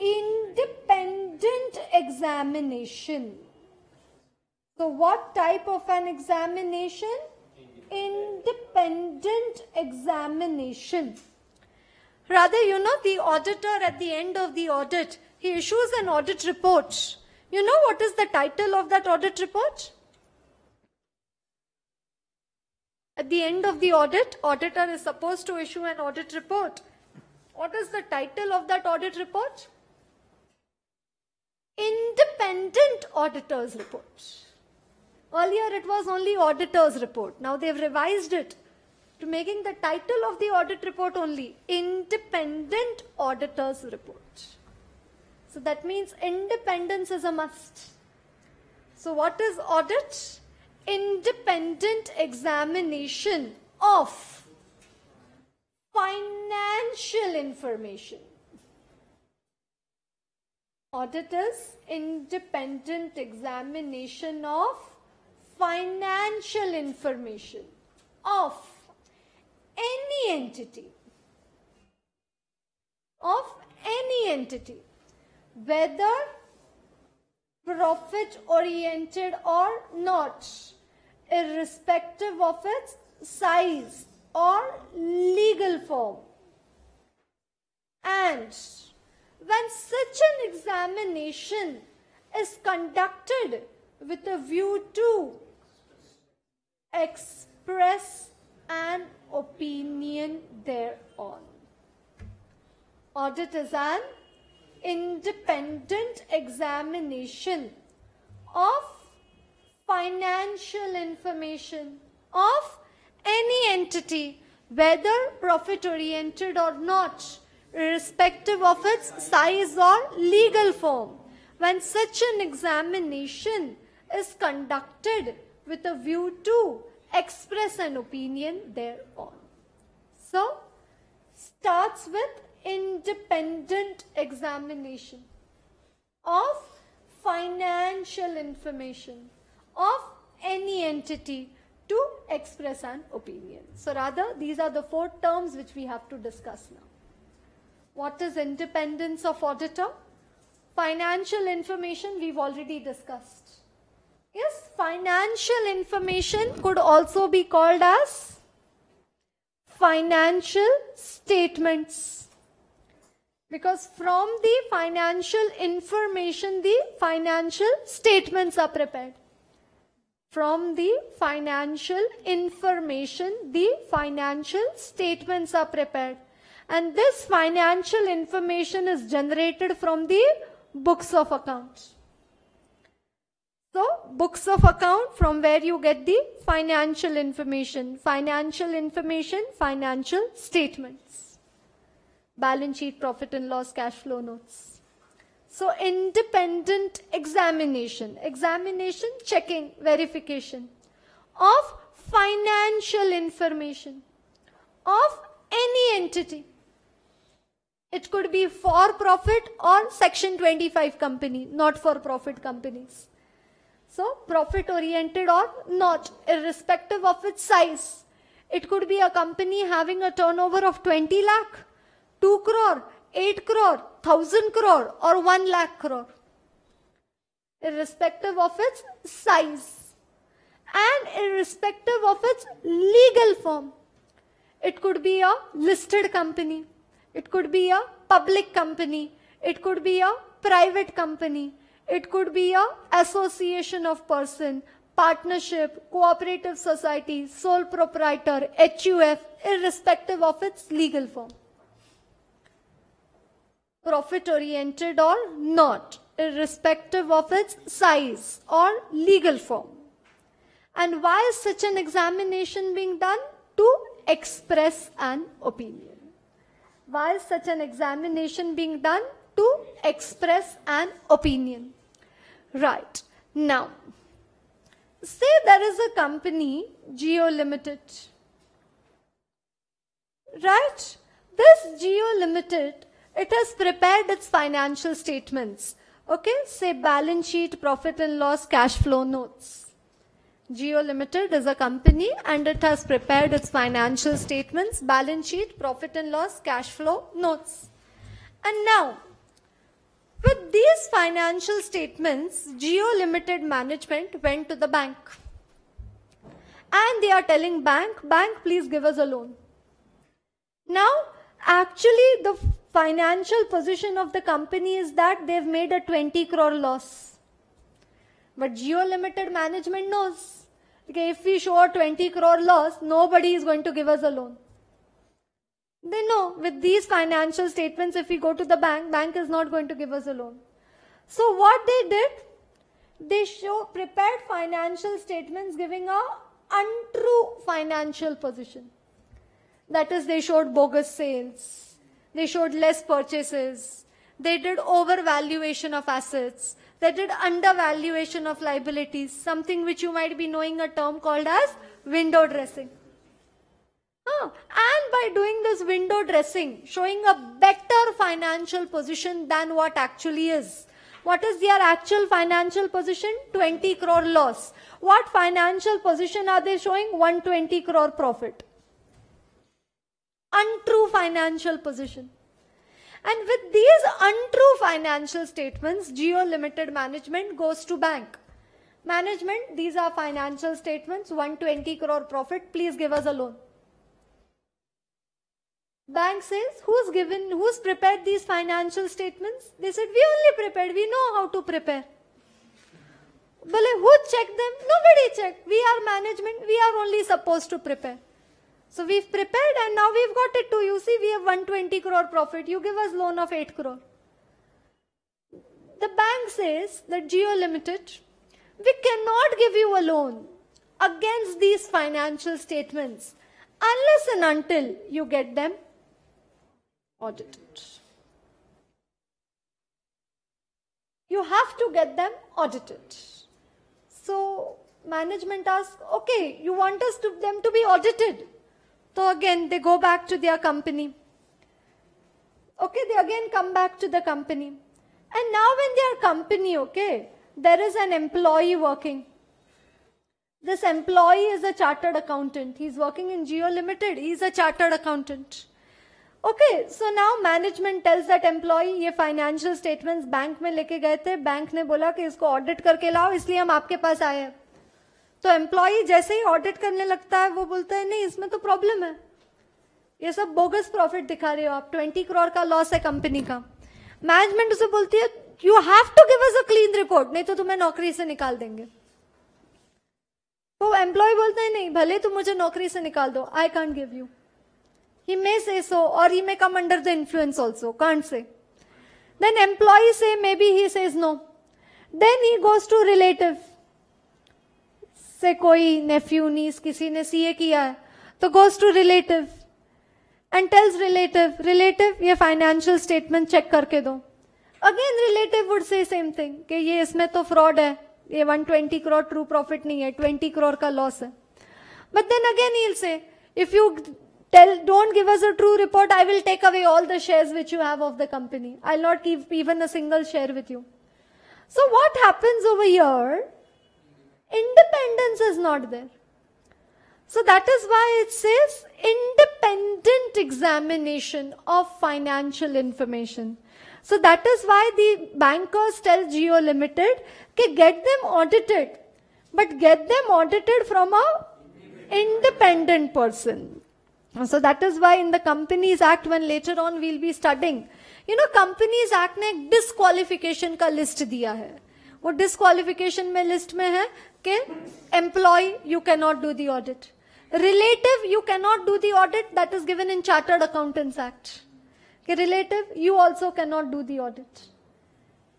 independent examination. So what type of an examination? independent examination. Rather, the auditor at the end of the audit, he issues an audit report. You know what is the title of that audit report? At the end of the audit, auditor is supposed to issue an audit report. What is the title of that audit report? Independent auditor's report. Earlier it was only auditor's report. Now they've revised it to making the title of the audit report only independent auditor's report. So that means independence is a must. So what is audit? Independent examination of financial information. Audit is independent examination of financial information of any entity. Of any entity. Whether profit oriented or not, irrespective of its size or legal form. And when such an examination is conducted with a view to express an opinion thereon. Audit is an independent examination of financial information of any entity, whether profit oriented or not, irrespective of its size or legal form. When such an examination is conducted with a view to express an opinion thereon. So, starts with independent examination of financial information of any entity to express an opinion. So rather, these are the 4 terms which we have to discuss now. What is independence of auditor? Financial information we've already discussed. Yes, financial information could also be called as financial statements. Because from the financial information, the financial statements are prepared. From the financial information, the financial statements are prepared. And this financial information is generated from the books of accounts. So, books of account, from where you get the financial information, financial statements. Balance sheet, profit and loss, cash flow notes. So, independent examination, checking, verification of financial information of any entity. It could be for profit or Section 25 company, not for profit companies. So, profit oriented or not, irrespective of its size. It could be a company having a turnover of 20 lakh, 2 crore, 8 crore, 1000 crore or 1 lakh crore. Irrespective of its size and irrespective of its legal form. It could be a listed company. It could be a public company. It could be a private company. It could be a association of person, partnership, cooperative society, sole proprietor, HUF, irrespective of its legal form. Profit oriented or not, irrespective of its size or legal form. And why is such an examination being done? To express an opinion. Why is such an examination being done? To express an opinion. Right. Now, say there is a company, Geo Limited. Right? This Geo Limited, it has prepared its financial statements. Okay? Say balance sheet, profit and loss, cash flow notes. Geo Limited is a company and it has prepared its financial statements, balance sheet, profit and loss, cash flow notes. And now, with these financial statements, Geo Limited management went to the bank. and they are telling bank, please give us a loan. Now, actually the financial position of the company is that they've made a 20 crore loss. But Jio Limited management knows, okay, if we show a 20 crore loss, nobody is going to give us a loan. They know with these financial statements, if we go to the bank is not going to give us a loan. So what they did, they prepared financial statements giving a untrue financial position. That is, they showed bogus sales, they showed less purchases, they did overvaluation of assets, they did undervaluation of liabilities, something which you might be knowing a term called as window dressing. And by doing this window dressing, showing a better financial position than what actually is. What is their actual financial position? 20 crore loss. What financial position are they showing? 120 crore profit. Untrue financial position. And with these untrue financial statements, Jio Limited management goes to bank. Management, these are financial statements, 120 crore profit, please give us a loan. Bank says, who's prepared these financial statements? They said, we only prepared, we know how to prepare. But who checked them? Nobody checked. We are management, we are only supposed to prepare. So we've prepared and now we've got it to you. See, we have 120 crore profit. You give us loan of 8 crore. The bank says that Jio Limited, we cannot give you a loan against these financial statements unless and until you get them audited. You have to get them audited. So management asks, okay, you want them to be audited. So again, they go back to their company. Okay, they again come back to the company. And now when their company, okay, there is an employee working. This employee is a chartered accountant. He's working in Jio Limited. He's a chartered accountant. Okay, so now management tells that employee, ये financial statements bank में लेके गए थे, bank ने बोला कि इसको audit करके लाओ, इसलिए हम आपके पास आए हैं. तो एम्प्लॉई जैसे ही ऑडिट करने लगता है वो बोलता है नहीं इसमें तो प्रॉब्लम है, ये सब बोगस प्रॉफिट दिखा रहे हो आप, 20 करोड़ का लॉस है कंपनी का. मैनेजमेंट उसे बोलती है you have to give us a clean report, नहीं तो तुम्हें नौकरी से निकाल देंगे. तो एम्प्लॉय बोलता है नहीं भले तुम मुझे नौकरी से निकाल दो, I can't give you. He may say so और he may come under the influence also, can't say. Then employ say may be he says no. Then he goes to relative say, कोई नेफ्यू नीस किसी ने CA किया है तो goes to relative and tells relative ये financial statement check करके दो. Again relative would say same thing कि ये इसमें तो फ्रॉड है, ये 120 करोड़ ट्रू प्रॉफिट नहीं है, 20 करोड़ का लॉस है. But then again he will say if you don't give us a true report, I will take away all the shares which you have of the company. I'll not give even a single share with you. So what happens over here? Independence is not there. So that is why it says independent examination of financial information. So that is why the bankers tell Jio Limited कि get them audited, but get them audited from a independent person. So that is why in the Companies Act, when later on we'll be studying, Companies Act ने एक disqualification का list दिया है. वो disqualification में list में है कि employee you cannot do the audit, relative you cannot do the audit, that is given in Chartered Accountants Act. कि relative you also cannot do the audit.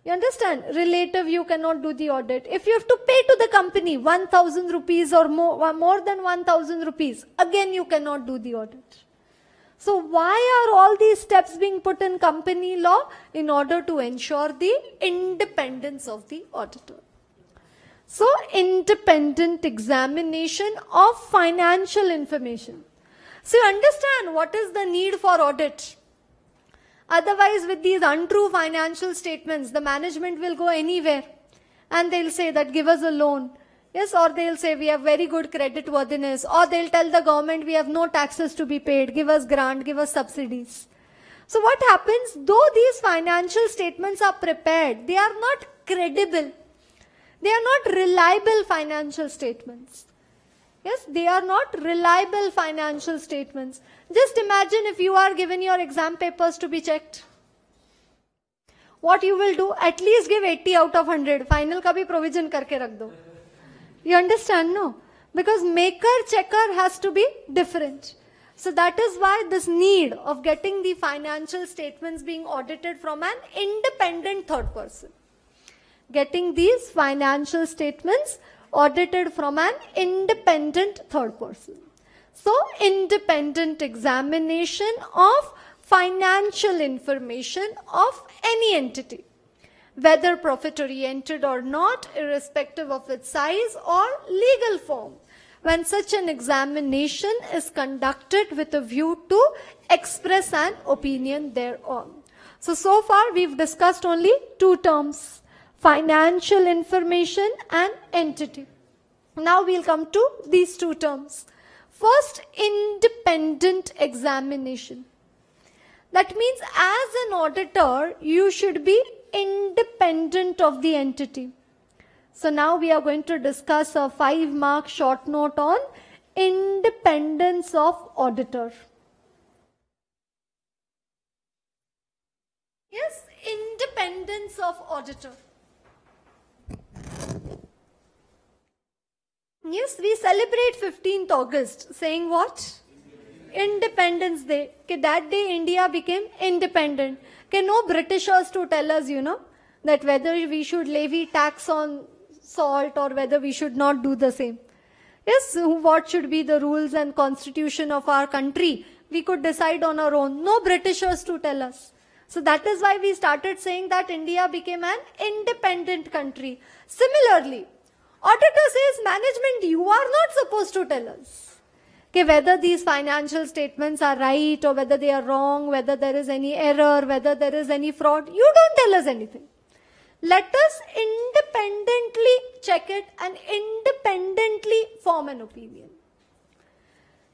You understand? Relative you cannot do the audit. If you have to pay to the company 1,000 rupees or more than 1,000 rupees, again you cannot do the audit. So why are all these steps being put in company law? In order to ensure the independence of the auditor. So independent examination of financial information. So you understand what is the need for audit. Otherwise, with these untrue financial statements, the management will go anywhere and they'll say that give us a loan. Yes, or they'll say we have very good credit worthiness, or they'll tell the government we have no taxes to be paid, give us grant, give us subsidies. So what happens? Though these financial statements are prepared, they are not credible. They are not reliable financial statements. Yes, they are not reliable financial statements. Just imagine if you are given your exam papers to be checked. What you will do? At least give 80 out of 100. Final ka bhi provision karke rakh do. You understand, no? Because maker checker has to be different. So that is why this need of getting the financial statements being audited from an independent third person. Getting these financial statements audited from an independent third person. So, independent examination of financial information of any entity, whether profit oriented or not, irrespective of its size or legal form, when such an examination is conducted with a view to express an opinion thereon. So far we've discussed only two terms: financial information and entity. Now we'll come to these two terms. First, independent examination. That means as an auditor, you should be independent of the entity. So now we are going to discuss a 5-mark short note on independence of auditor. Yes, independence of auditor. Yes, we celebrate 15th August, saying what? Independence Day. Okay, that day India became independent. Okay, no Britishers to tell us, that whether we should levy tax on salt or whether we should not do the same. Yes, what should be the rules and constitution of our country? We could decide on our own. No Britishers to tell us. So that is why we started saying that India became an independent country. Similarly, auditor says, management, you are not supposed to tell us whether these financial statements are right or whether they are wrong, whether there is any error, whether there is any fraud. You don't tell us anything. Let us independently check it and independently form an opinion.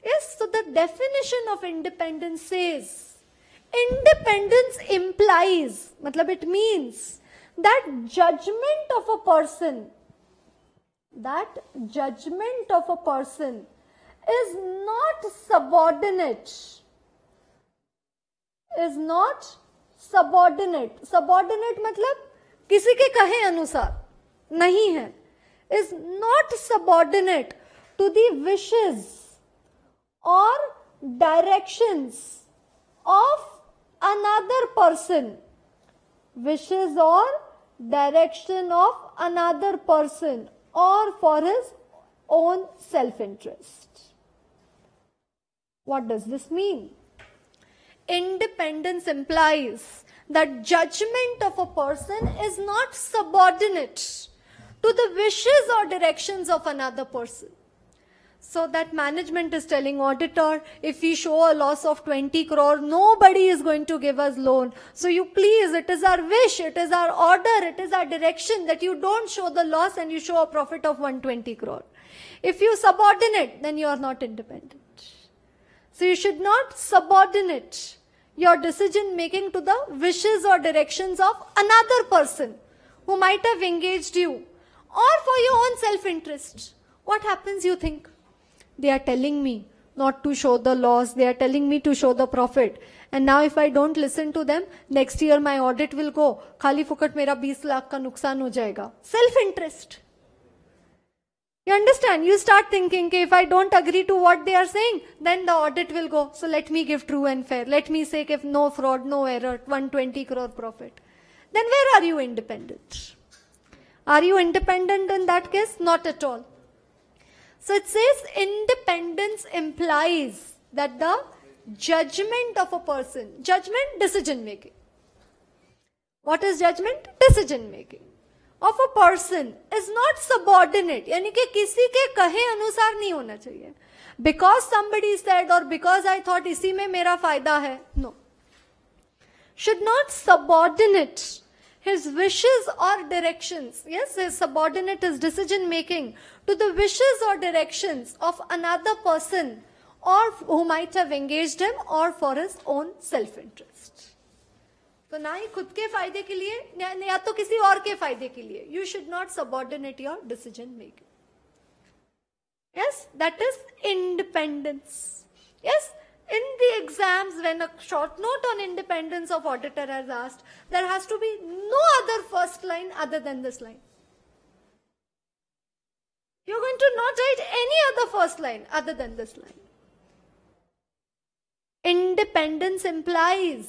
Yes, so the definition of independence says, independence implies, it means that judgment of a person is not subordinate. Subordinate मतलब किसी के कहे अनुसार नहीं है. Is not subordinate to the wishes or directions of another person. Wishes or direction of another person or for his own self-interest. What does this mean? Independence implies that judgment of a person is not subordinate to the wishes or directions of another person. So that management is telling auditor, if we show a loss of 20 crore, nobody is going to give us loan. So you please, it is our wish, it is our order, it is our direction that you don't show the loss and you show a profit of 120 crore. If you subordinate, then you are not independent. So you should not subordinate your decision making to the wishes or directions of another person who might have engaged you or for your own self-interest. What happens, you think? They are telling me not to show the loss. They are telling me to show the profit. And now if I don't listen to them, next year my audit will go. Khali fukat mera 20 lakh ka nuksan ho jayega. Self-interest. You understand? You start thinking, okay, if I don't agree to what they are saying, then the audit will go. So let me give true and fair. Let me say if no fraud, no error, 120 crore profit. Then where are you independent? Are you independent in that case? Not at all. So it says independence implies that the judgment of a person, judgment, decision making. What is judgment? Decision making. Of a person is not subordinate. यानी कि किसी के कहे अनुसार नहीं होना चाहिए. Because somebody said or because I thought इसी में मेरा फायदा है. No. Should not subordinate his wishes or directions. Yes, his subordinate his decision making to the wishes or directions of another person or who might have engaged him or for his own self-interest. तो ना ही खुद के फायदे के लिए या तो किसी और के फायदे के लिए. You should not subordinate your decision making. Yes, that is independence. Yes, in the exams, when a short note on independence of auditor is asked, there has to be no other first line other than this line. You're going to not write any other first line other than this line. Independence implies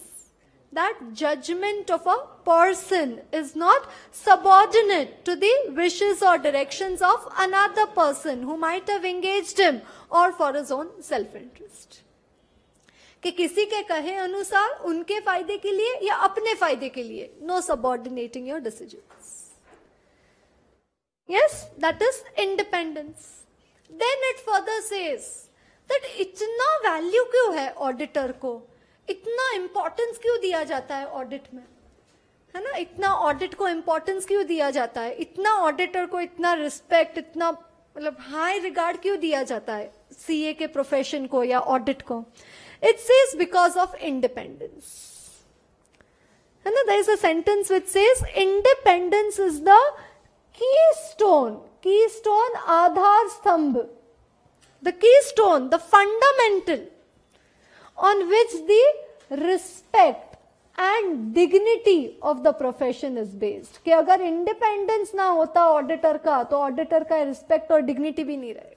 that judgment of a person is not subordinate to the wishes or directions of another person who might have engaged him or for his own self-interest. कि किसी के कहे अनुसार उनके फायदे के लिए या अपने फायदे के लिए, no subordinating your decisions. Yes, that is independence. Then it further says that इतना वैल्यू क्यों है ऑडिटर को, इतना इंपॉर्टेंस क्यों दिया जाता है ऑडिट में, है ना, इतना ऑडिट को इंपॉर्टेंस क्यों दिया जाता है, इतना ऑडिटर को इतना रिस्पेक्ट, इतना मतलब हाई रिगार्ड क्यों दिया जाता है सीए के प्रोफेशन को या ऑडिट को. It says because of independence. And there is a sentence which says independence is the keystone, Aadhar Stambh, the keystone, the fundamental on which the respect and dignity of the profession is based. कि अगर independence ना होता auditor का, तो auditor का respect और dignity भी नहीं रहेगा.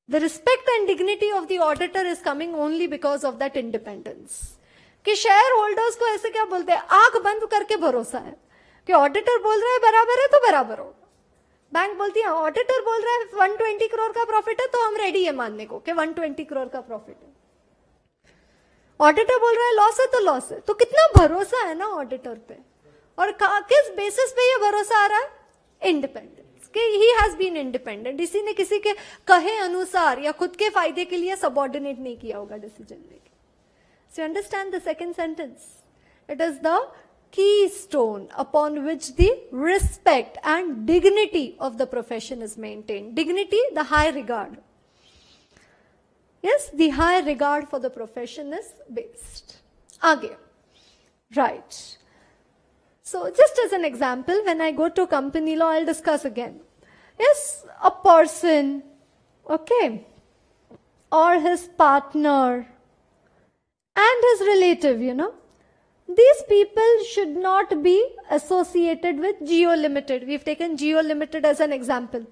The respect and dignity of the auditor is coming only because of that independence. कि शेयर होल्डर्स को ऐसे क्या बोलते हैं, आंख बंद करके भरोसा है कि ऑडिटर बोल रहा है बराबर है तो बराबर होगा. बैंक बोलती है ऑडिटर बोल रहा है 120 करोड़ का प्रॉफिट है तो हम रेडी है मानने को कि 120 करोड़ का प्रॉफिट है. ऑडिटर बोल रहा है लॉस है तो लॉस है. तो कितना भरोसा है ना ऑडिटर पे, और किस बेसिस पे ये भरोसा आ रहा है, इंडिपेंडेंस, कि ही हैज बीन इंडिपेंडेंट. इसी ने किसी के कहे अनुसार या खुद के फायदे के लिए सबऑर्डिनेट नहीं किया होगा decision making. So understand the second sentence. It is the keystone upon which the respect and dignity of the profession is maintained. Dignity, the high regard. Yes, the high regard for the profession is based. Aage. Right. So just as an example, when I go to company law, I'll discuss again. Yes, a person, okay, or his partner and his relative, you know, these people should not be associated with Geo Limited. We've taken Geo Limited as an example.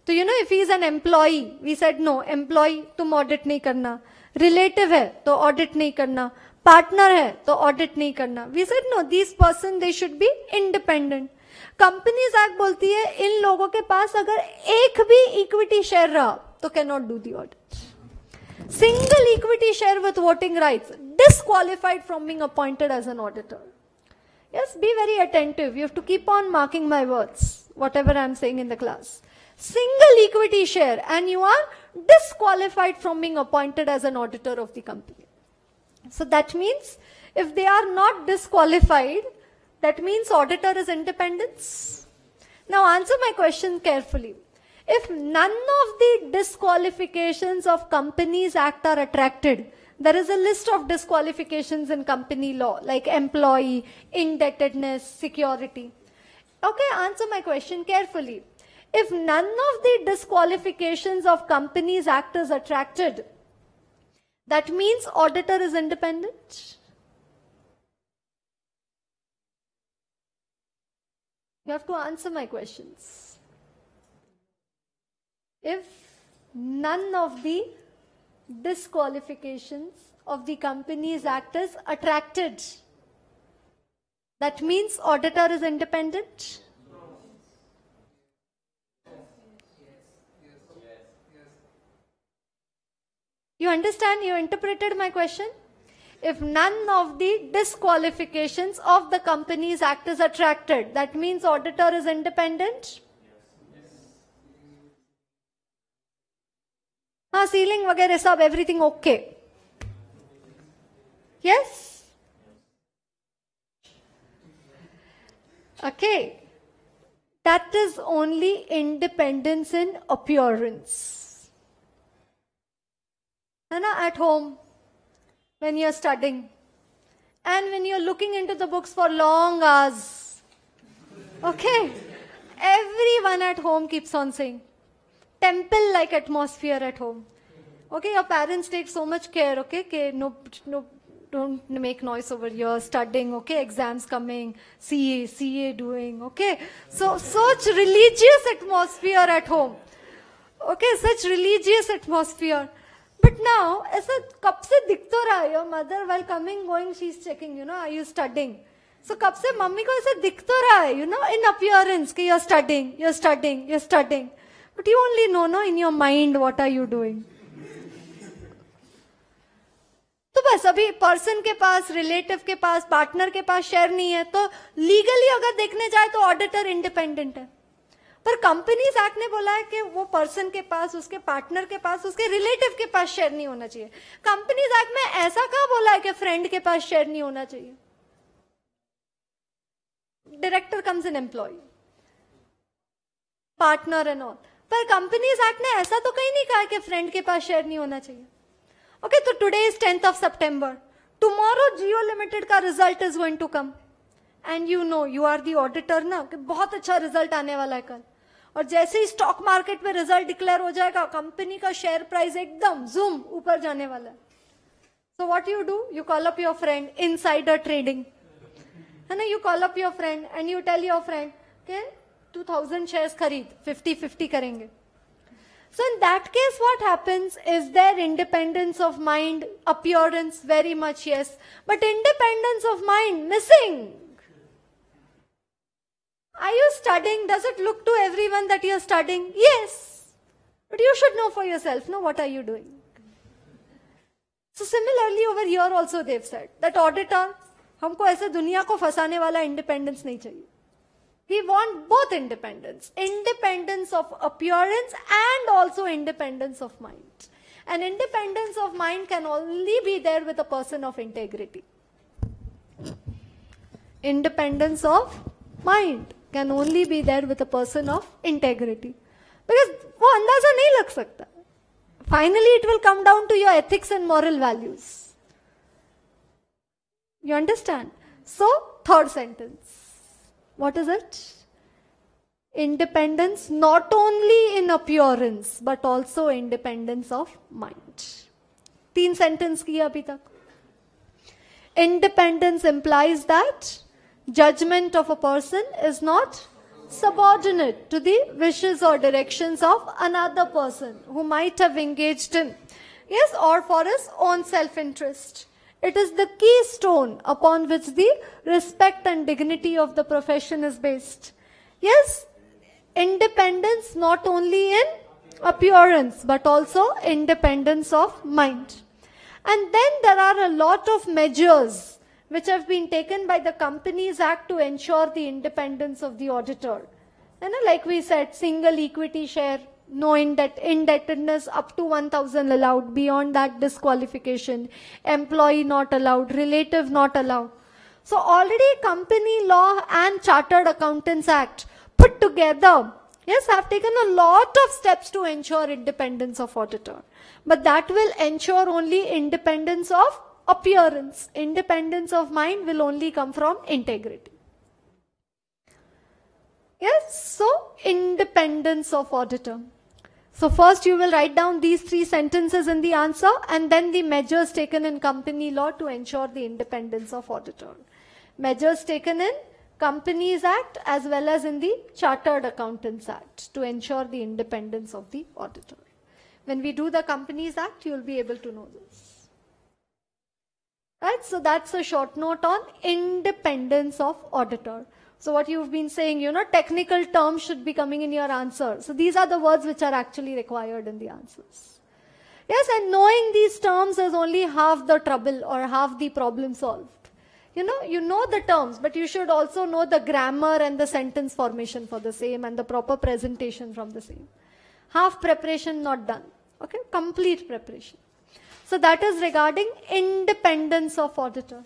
So, you know, if he is an employee, we said no, employee तुम audit नहीं करना. Relative है तो audit नहीं करना. Partner है तो audit नहीं करना. We said no, these person they should be independent. Companies Act बोलती है इन लोगों के पास अगर एक भी equity share रहा तो cannot do the audit. Single equity share with voting rights, disqualified from being appointed as an auditor. Yes, be very attentive. You have to keep on marking my words, whatever I am saying in the class. Single equity share and you are disqualified from being appointed as an auditor of the company. So that means if they are not disqualified, that means auditor is independence. Now answer my question carefully. If none of the disqualifications of Companies Act are attracted, there is a list of disqualifications in company law, like employee, indebtedness, security. Okay, answer my question carefully. If none of the disqualifications of Companies Act is attracted, that means auditor is independent. You have to answer my questions. If none of the disqualifications of the Companies Act is attracted, that means auditor is independent. You understand? You interpreted my question? If none of the disqualifications of the Companies Act is attracted, that means auditor is independent. हाँ, ceiling वगैरह सब everything okay. Yes? Okay. That is only independence in appearance. And at home, when you're studying, and when you're looking into the books for long hours, okay, everyone at home keeps on saying, temple-like atmosphere at home. Okay, your parents take so much care, okay, no, don't make noise over here, studying, okay, exams coming, CA doing, okay. So, such religious atmosphere at home. Okay, such religious atmosphere. But now, ऐसा कब से दिख तो रहा है, your mother while coming, going, she's checking, are you studying? So कब से mummy को ऐसा दिख तो रहा है, in appearance, कि you're studying, you're studying, you're studying. But you only know, no, in your mind, what are you doing? तो बस अभी पर्सन के पास, रिलेटिव के पास, पार्टनर के पास शेयर नहीं है, तो लीगली अगर देखने जाए तो ऑडिटर इंडिपेंडेंट है. पर कंपनीज एक्ट ने बोला है कि वो पर्सन के पास, उसके पार्टनर के पास, उसके रिलेटिव के पास शेयर नहीं होना चाहिए. कंपनीज एक्ट में ऐसा कहाँ बोला है कि फ्रेंड के पास शेयर नहीं होना चाहिए? Director comes in employ, partner and all. पर कंपनीज एक्ट ने ऐसा तो कहीं नहीं कहा कि फ्रेंड के पास शेयर नहीं होना चाहिए. ओके, तो today is 10th of September. Tomorrow Jio limited का result is going to come and you are the auditor ना, कि बहुत अच्छा रिजल्ट आने वाला है कल. और जैसे ही स्टॉक मार्केट में रिजल्ट डिक्लेयर हो जाएगा, कंपनी का शेयर प्राइस एकदम जूम ऊपर जाने वाला है. So what you do, you call up your friend, insider trading है ना. You call up your friend and you tell your friend के 2000 शेयर्स खरीद, 50-50 करेंगे. So in that case, what happens? Is there independence of mind? Appearance, very much yes. But independence of mind, missing. Are you studying? Does it look to everyone that you are studying? Yes. But you should know for yourself, no, what are you doing? So similarly over here also they've said that auditor, हमको ऐसे दुनिया को फंसाने वाला independence नहीं चाहिए. We want both independence. Independence of appearance and also independence of mind. And independence of mind can only be there with a person of integrity. Independence of mind can only be there with a person of integrity. Because वो अंदाजा नहीं लग सकता. Finally it will come down to your ethics and moral values. You understand? So, third sentence. What is it? Independence not only in appearance but also independence of mind. 3 sentences किया अभी तक. Independence implies that judgment of a person is not subordinate to the wishes or directions of another person who might have engaged in, yes, or for his own self-interest. It is the keystone upon which the respect and dignity of the profession is based. Yes, independence not only in appearance but also independence of mind. And then there are a lot of measures which have been taken by the Companies Act to ensure the independence of the auditor. And like we said, single equity share, no indebtedness up to 1,000 allowed, beyond that disqualification, employee not allowed, relative not allowed. So already Company Law and Chartered Accountants Act put together, yes, have taken a lot of steps to ensure independence of auditor. But that will ensure only independence of appearance. Independence of mind will only come from integrity. Yes, so independence of auditor. So first you will write down these 3 sentences in the answer and then the measures taken in company law to ensure the independence of auditor. Measures taken in Companies Act as well as in the Chartered Accountants Act to ensure the independence of the auditor. When we do the Companies Act, you will be able to know this. Right, so that's a short note on independence of auditor. So what you've been saying, technical terms should be coming in your answer. So these are the words which are actually required in the answers. Yes, and knowing these terms is only half the trouble or half the problem solved. You know the terms, but you should also know the grammar and the sentence formation for the same and the proper presentation from the same. Half preparation not done. Okay, complete preparation. So that is regarding independence of auditor.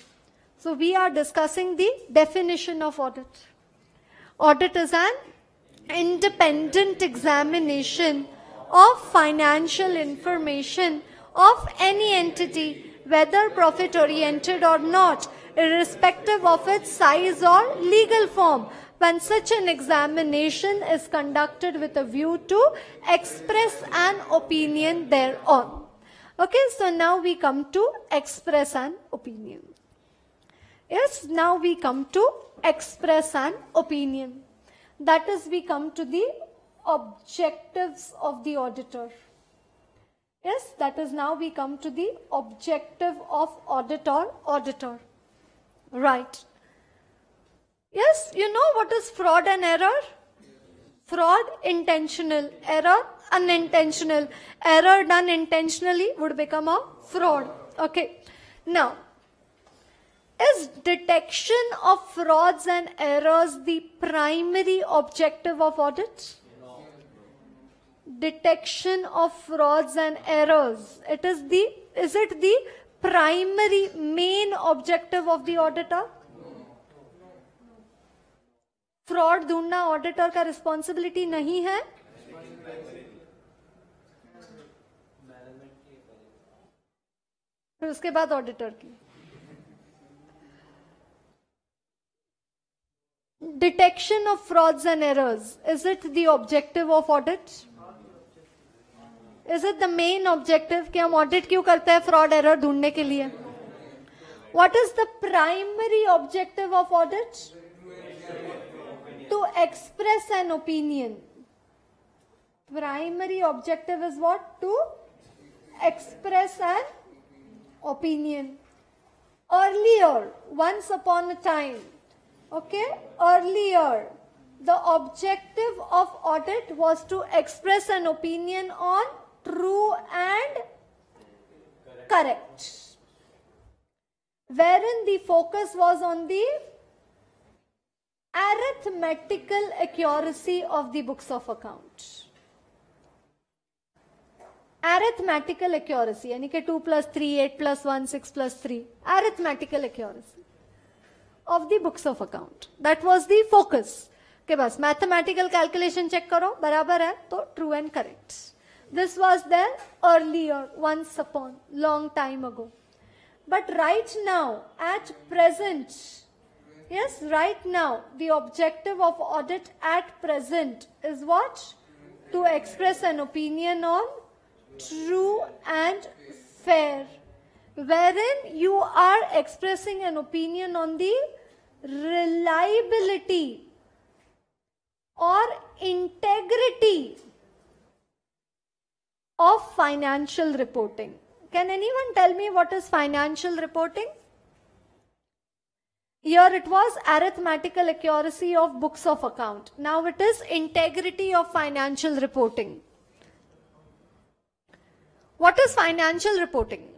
So we are discussing the definition of audit. Audit is an independent examination of financial information of any entity, whether profit oriented or not, irrespective of its size or legal form, when such an examination is conducted with a view to express an opinion thereon. Okay, so now we come to express an opinion. Yes, now we come to express an opinion. That is, we come to the objectives of the auditor. Yes, that is, now we come to the objective of auditor. Right. Yes, you know what is fraud and error? Fraud, intentional. Error, unintentional. Error done intentionally would become a fraud. Okay. Now, is detection of frauds and errors the primary objective of audit? No. Detection of frauds and errors. Is it the primary main objective of the auditor? Fraud ढूंढना auditor का responsibility नहीं है? फिर उसके बाद auditor की. Detection of frauds and errors, is it the objective of audit? Is it the main objective कि हम ऑडिट क्यों करते हैं? फ्रॉड एरर ढूंढने के लिए. What is the primary objective of audit? To express an opinion. Primary objective is what? To express an opinion. Earlier, once upon a time, okay, earlier, the objective of audit was to express an opinion on true and correct, wherein the focus was on the arithmetical accuracy of the books of account. Arithmetical accuracy, यानी कि 2 + 3, 8 + 1, 6 + 3. Arithmetical accuracy of the books of account. That was the focus. कि बस mathematical calculation check करो, बराबर है तो true and correct. This was there earlier, once upon, long time ago. But right now, at present, yes, right now, the objective of audit at present is what? To express an opinion on true and fair, wherein you are expressing an opinion on the reliability or integrity of financial reporting. Can anyone tell me what is financial reporting? Here it was arithmetical accuracy of books of account. Now it is integrity of financial reporting. What is financial reporting?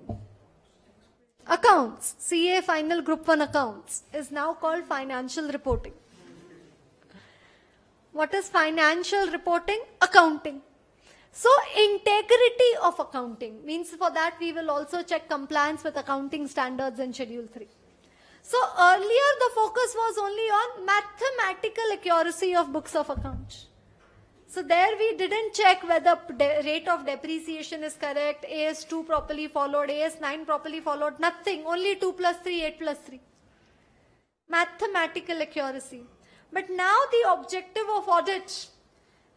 Accounts. CA final group 1 accounts is now called financial reporting. What is financial reporting? Accounting. So integrity of accounting means, for that we will also check compliance with accounting standards in Schedule 3. So earlier the focus was only on mathematical accuracy of books of account. So there we didn't check whether rate of depreciation is correct, AS2 properly followed, AS9 properly followed, nothing, only 2 + 3, 8 + 3. Mathematical accuracy. But now the objective of audit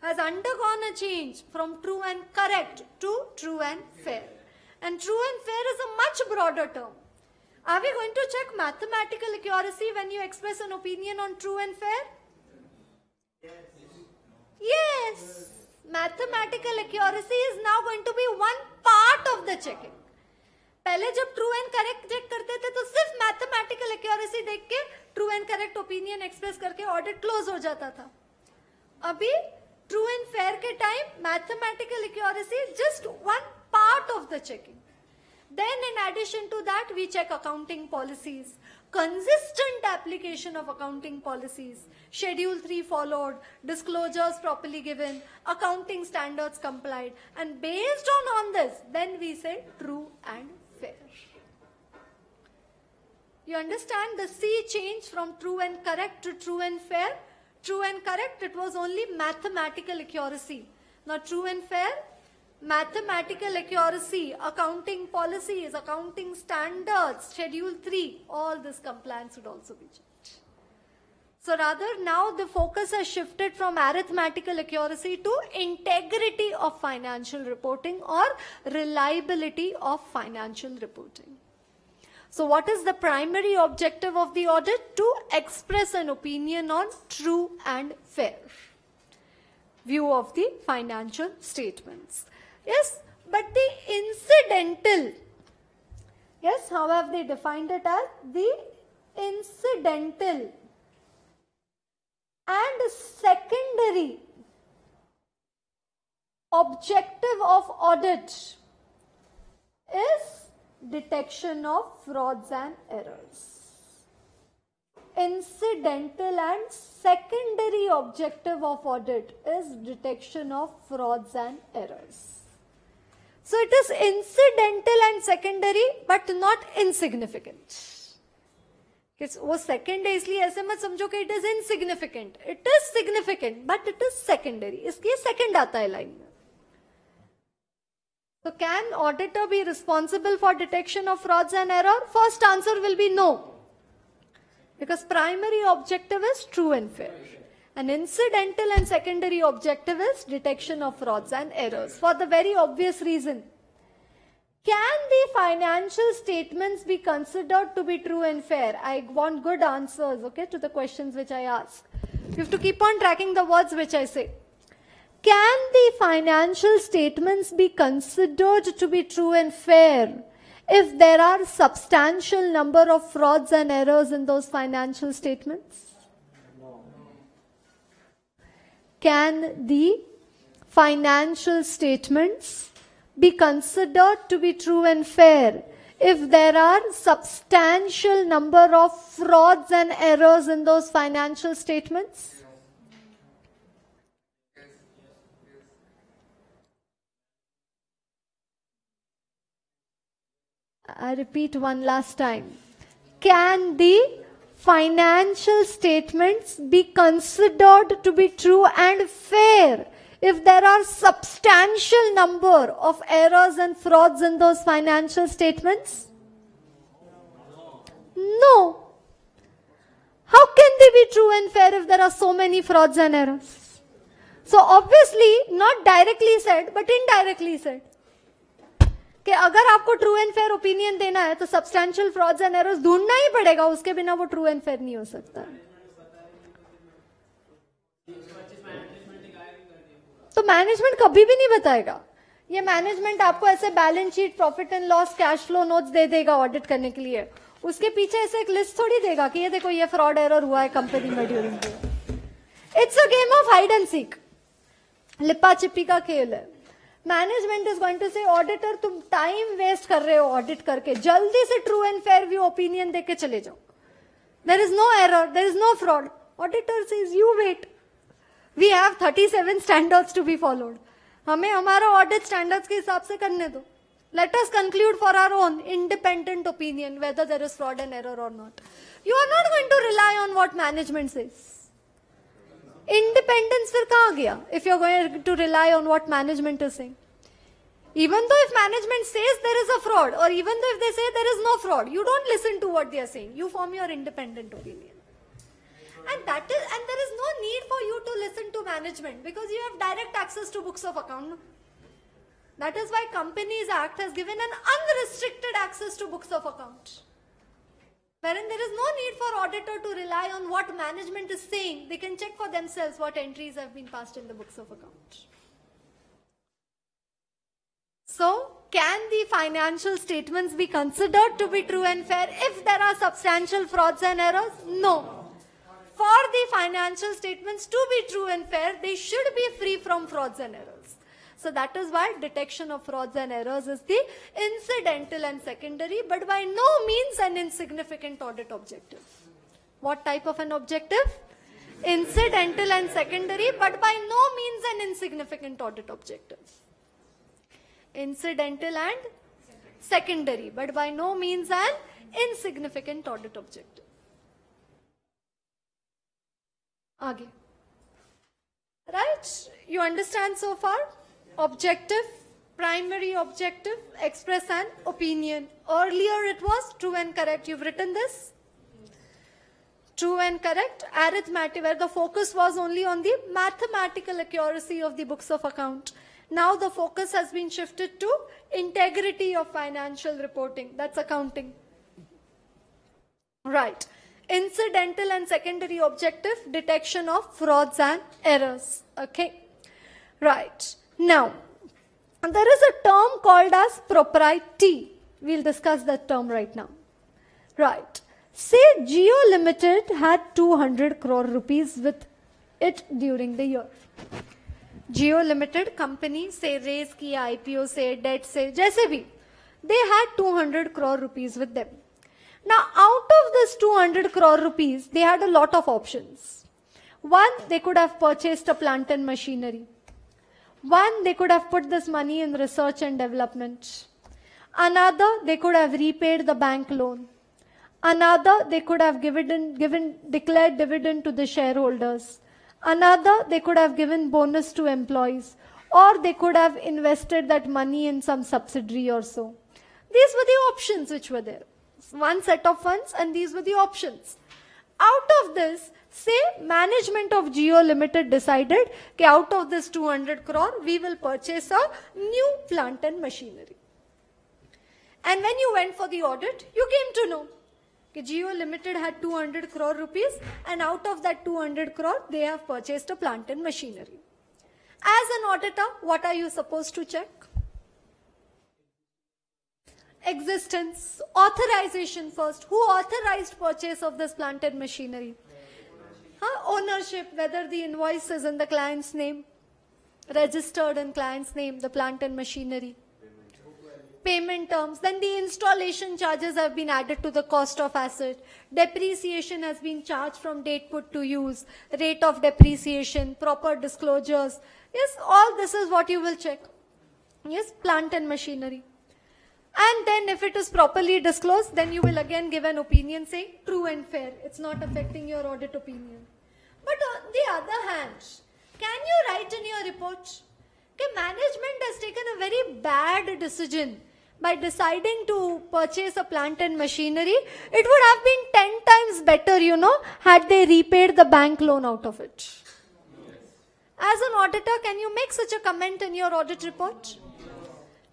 has undergone a change from true and correct to true and fair. And true and fair is a much broader term. Are we going to check mathematical accuracy when you express an opinion on true and fair? Yes. Mathematical accuracy is now going to be one part of the checking. पहले जब true and correct check करते थे तो सिर्फ mathematical accuracy देख के true and correct opinion express करके audit close हो जाता था. अभी true and fair के time mathematical accuracy is just one part of the checking. Then in addition to that, we check accounting policies, consistent application of accounting policies, Schedule 3 followed, disclosures properly given, accounting standards complied, and based on this, then we say true and fair. You understand the C change from true and correct to true and fair? True and correct, it was only mathematical accuracy. Now true and fair, mathematical accuracy, accounting policies, accounting standards, Schedule 3, all this compliance would also be checked. So rather now the focus has shifted from arithmetical accuracy to integrity of financial reporting or reliability of financial reporting. So what is the primary objective of the audit? To express an opinion on true and fair view of the financial statements. Yes, but the incidental, yes, how have they defined it as? The incidental and secondary objective of audit is detection of frauds and errors. Incidental and secondary objective of audit is detection of frauds and errors. So it is incidental and secondary but not insignificant. वो second है इसलिए ऐसे मत समझो कि it is insignificant. It is significant but it is secondary, इसलिए second आता है लाइन में. So can auditor be responsible for detection of frauds and error? First answer will be no, because primary objective is true and fair. An incidental and secondary objective is detection of frauds and errors for the very obvious reason. Can the financial statements be considered to be true and fair? I want good answers, okay, to the questions which I ask. You have to keep on tracking the words which I say. Can the financial statements be considered to be true and fair if there are substantial number of frauds and errors in those financial statements? No. Can the financial statements be considered to be true and fair if there are substantial number of frauds and errors in those financial statements? I repeat one last time. Can the financial statements be considered to be true and fair if there are substantial number of errors and frauds in those financial statements? No. How can they be true and fair if there are so many frauds and errors? So obviously, not directly said, but indirectly said. कि अगर आपको true and fair opinion देना है तो substantial frauds and errors ढूंढना ही पड़ेगा, उसके बिना वो ट्रू एंड फेयर नहीं हो सकता. तो मैनेजमेंट कभी भी नहीं बताएगा. ये मैनेजमेंट आपको ऐसे balance sheet, profit and loss, cash flow notes दे देगा ऑडिट करने के लिए. उसके पीछे ऐसे एक लिस्ट थोड़ी देगा कि ये देखो ये फ्रॉड एरर हुआ है कंपनी में during. It's a game of hide and seek, लिपा चिप्पी का खेल है. Management is going to say auditor तुम टाइम वेस्ट कर रहे हो ऑडिट करके, जल्दी से true and fair view opinion देके चले जाओ. There is no error, there is no fraud. Auditor says you wait, we have 37 standards to be followed. हमें हमारा ऑडिट स्टैंडर्ड्स के हिसाब से करने दो. Let us conclude for our own independent opinion whether there is fraud and error or not. You are not going to rely on what management says. Independence फिर कहाँ गया if you're going to rely on what management is saying? Even though if management says there is a fraud, or even though if they say there is no fraud, you don't listen to what they are saying. You form your independent opinion. And there is no need for you to listen to management because you have direct access to books of account. That is why Companies Act has given an unrestricted access to books of account, wherein there is no need for auditor to rely on what management is saying. They can check for themselves what entries have been passed in the books of account. So, can the financial statements be considered to be true and fair if there are substantial frauds and errors? No. For the financial statements to be true and fair, they should be free from frauds and errors. So that is why detection of frauds and errors is the incidental and secondary, but by no means an insignificant audit objective. What type of an objective? Incidental and secondary, but by no means an insignificant audit objective. Incidental and secondary, but by no means an insignificant audit objective. Aage. Right? You understand so far? Objective, primary objective, express an opinion. Earlier it was true and correct. You've written this. True and correct. Arithmetic, where the focus was only on the mathematical accuracy of the books of account. Now the focus has been shifted to integrity of financial reporting. That's accounting. Right. Incidental and secondary objective, detection of frauds and errors. Okay. Right. Now, there is a term called as propriety. We'll discuss that term right now. Right. Say Jio Limited had 200 crore rupees with it during the year. Jio Limited company say raise kiya, IPO say, debt say, jaise bhi. They had 200 crore rupees with them. Now out of this 200 crore rupees, they had a lot of options. One, they could have purchased a plant and machinery. One, they could have put this money in research and development. Another, they could have repaid the bank loan. Another, they could have declared dividend to the shareholders. Another, they could have given bonus to employees. Or they could have invested that money in some subsidiary or so. These were the options which were there. One set of funds, and these were the options. Out of this, say management of Jio Limited decided that out of this 200 crore, we will purchase a new plant and machinery. And when you went for the audit, you came to know that Jio Limited had 200 crore rupees, and out of that 200 crore, they have purchased a plant and machinery. As an auditor, what are you supposed to check? Existence, authorization first. Who authorized purchase of this plant and machinery? Ownership, whether the invoice is in the client's name, registered in client's name, the plant and machinery. Payment terms, then the installation charges have been added to the cost of asset. Depreciation has been charged from date put to use, rate of depreciation, proper disclosures. Yes, all this is what you will check. Yes, plant and machinery. And then if it is properly disclosed, then you will again give an opinion saying true and fair. It's not affecting your audit opinion. But on the other hand, can you write in your report, okay, management has taken a very bad decision by deciding to purchase a plant and machinery? It would have been 10 times better, had they repaid the bank loan out of it. As an auditor, can you make such a comment in your audit report?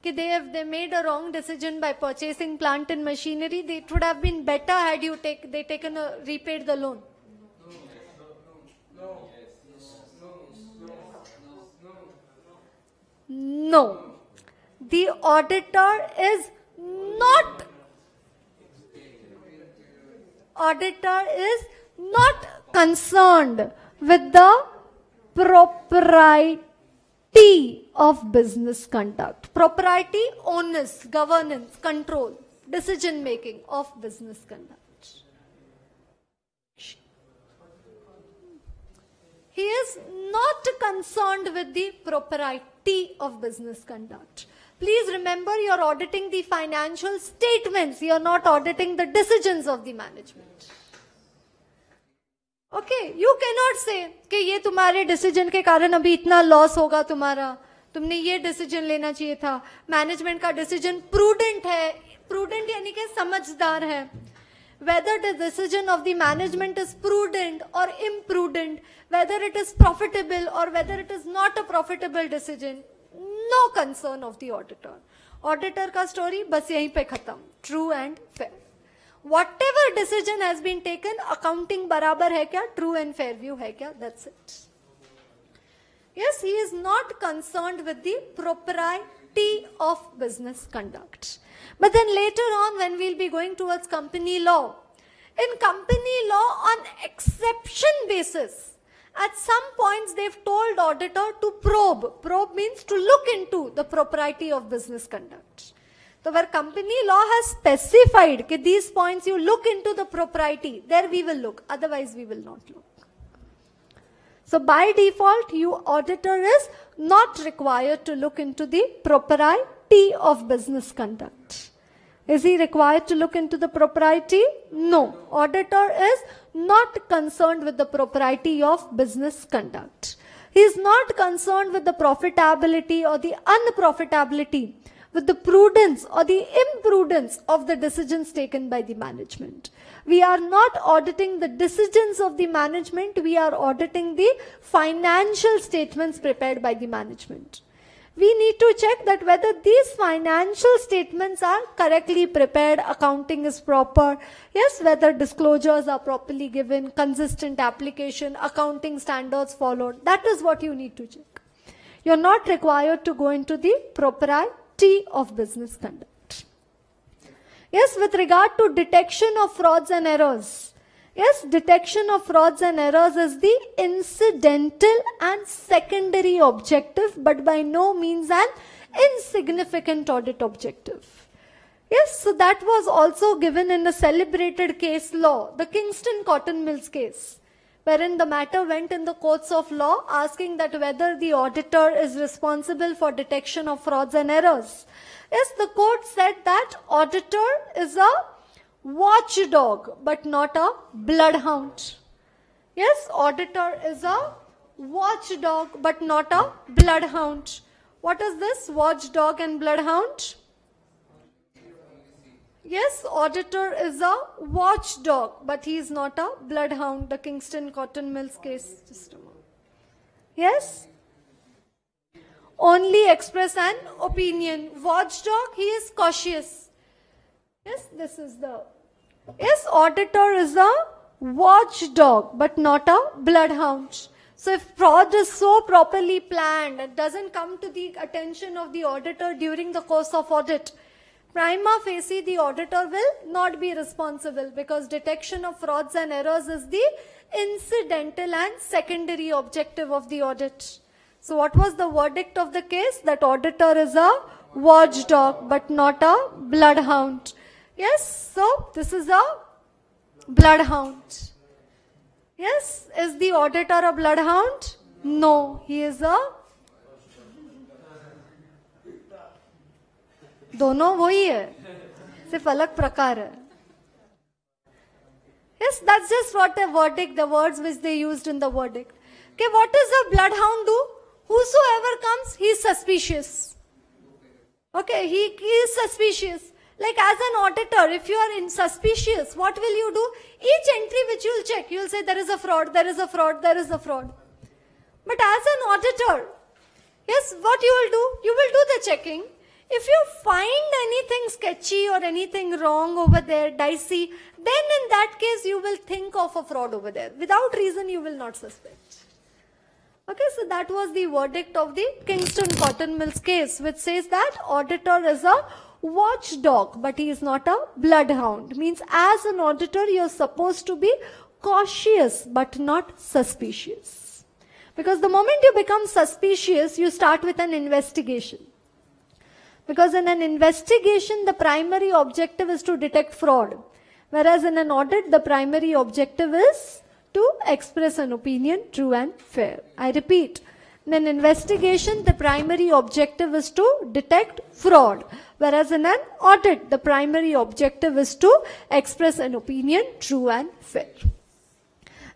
Okay, they made a wrong decision by purchasing plant and machinery. It would have been better had they repaid the loan. No. The auditor is not concerned with the propriety of business conduct. Propriety, onus, governance, control, decision making of business conduct. He is not concerned with the propriety of business conduct. Please remember, you are auditing the financial statements. You are not auditing the decisions of the management. Okay, you cannot say कि ये तुम्हारे decision के कारण अभी इतना loss होगा तुम्हारा, तुमने ये डिसीजन लेना चाहिए था. मैनेजमेंट का डिसीजन प्रूडेंट है. प्रूडेंट यानी कि समझदार है. Whether the decision of the management is prudent or imprudent, whether it is profitable or whether it is not a profitable decision, no concern of the auditor. Auditor का story बस यहीं पे खत्म. True and fair. Whatever decision has been taken, accounting बराबर है क्या? True and fair view है क्या? That's it. Yes, he is not concerned with the propriety of business conduct. But then later on, when we'll be going towards company law, in company law on exception basis, at some points they've told auditor to probe. Probe means to look into the propriety of business conduct. So where company law has specified that these points you look into the propriety, there we will look, otherwise we will not look. So by default, you auditor is not required to look into the propriety of business conduct. Is he required to look into the propriety? No. Auditor is not concerned with the propriety of business conduct. He is not concerned with the profitability or the unprofitability with the prudence or the imprudence of the decisions taken by the management. We are not auditing the decisions of the management, we are auditing the financial statements prepared by the management. We need to check that whether these financial statements are correctly prepared, accounting is proper, yes, whether disclosures are properly given, consistent application, accounting standards followed. That is what you need to check. You are not required to go into the propriety of business conduct. Yes, with regard to detection of frauds and errors. Yes, detection of frauds and errors is the incidental and secondary objective, but by no means an insignificant audit objective. Yes, so that was also given in a celebrated case law, the Kingston Cotton Mills case, wherein the matter went in the courts of law asking that whether the auditor is responsible for detection of frauds and errors. Yes, the court said that auditor is a watchdog, but not a bloodhound. Yes, auditor is a watchdog, but not a bloodhound. What is this watchdog and bloodhound? Yes, auditor is a watchdog, but he is not a bloodhound. The Kingston Cotton Mills case. Just a moment. Yes? Only express an opinion. Watchdog, he is cautious. Yes, this is the... Yes, auditor is a watchdog, but not a bloodhound. So if fraud is so properly planned, it doesn't come to the attention of the auditor during the course of audit, prima facie the auditor will not be responsible, because detection of frauds and errors is the incidental and secondary objective of the audit. So what was the verdict of the case? That auditor is a watchdog, but not a bloodhound. Yes, so this is a bloodhound. Yes, is the auditor a bloodhound? No, he is a... दोनों वही है, सिर्फ अलग प्रकार है. Yes, that's just what the verdict, the words which they used in the verdict. Okay, what does a bloodhound do? Whosoever comes, he is suspicious. Okay, he is suspicious. Like as an auditor, if you are suspicious, what will you do? Each entry which you will check, you will say there is a fraud, there is a fraud, there is a fraud. But as an auditor, yes, what you will do? You will do the checking. If you find anything sketchy or anything wrong over there, dicey, then in that case you will think of a fraud over there. Without reason you will not suspect. Okay, so that was the verdict of the Kingston Cotton Mills case, which says that auditor is a watchdog, but he is not a bloodhound. Means as an auditor, you are supposed to be cautious, but not suspicious. Because the moment you become suspicious, you start with an investigation. Because in an investigation, the primary objective is to detect fraud. Whereas in an audit, the primary objective is to express an opinion, true and fair. I repeat, in an investigation, the primary objective is to detect fraud. Whereas in an audit, the primary objective is to express an opinion, true and fair.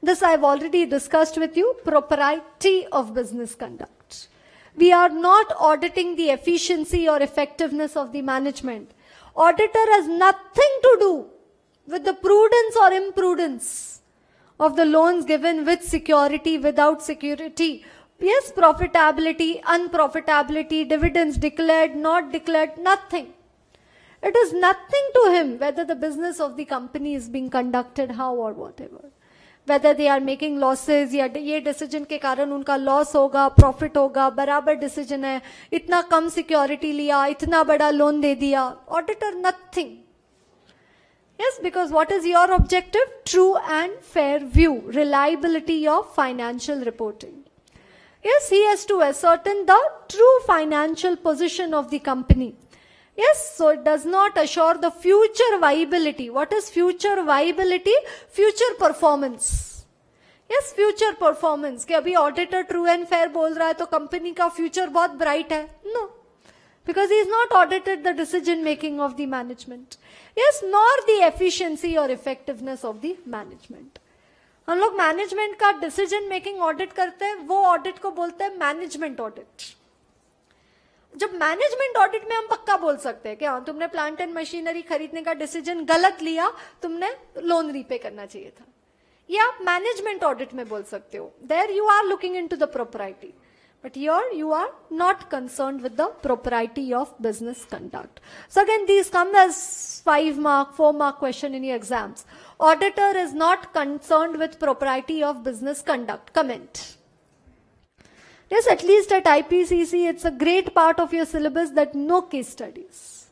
This I have already discussed with you, propriety of business conduct. We are not auditing the efficiency or effectiveness of the management. Auditor has nothing to do with the prudence or imprudence of the loans given with security, without security. Yes, profitability, unprofitability, dividends declared, not declared, nothing. It is nothing to him whether the business of the company is being conducted how or whatever. Whether they are making losses, या ये decision के कारण उनका loss होगा, profit होगा, बराबर decision है, इतना कम security लिया, इतना बड़ा loan दे दिया. Auditor, nothing. Yes, because what is your objective? True and fair view, reliability of financial reporting. Yes, he has to ascertain the true financial position of the company. Yes, so it does not assure the future viability. What is future viability? Future performance. Yes, future performance. कि अभी auditor true and fair बोल रहा है तो company का future बहुत bright है. No. Because he is not audited the decision making of the management. Yes, nor the efficiency or effectiveness of the management. हम लोग मैनेजमेंट का डिसीजन मेकिंग ऑडिट करते हैं, वो ऑडिट को बोलते हैं मैनेजमेंट ऑडिट. जब मैनेजमेंट ऑडिट में हम पक्का बोल सकते हैं कि हाँ तुमने प्लांट एंड मशीनरी खरीदने का डिसीजन गलत लिया, तुमने लोन रीपे करना चाहिए था, ये आप मैनेजमेंट ऑडिट में बोल सकते हो. There you are looking into the propriety, but here you are not concerned with the propriety of business conduct. So again, these come as 5 mark, 4 mark question in your exams. Auditor is not concerned with propriety of business conduct. Comment. Yes, at least at IPCC, it's a great part of your syllabus that no case studies.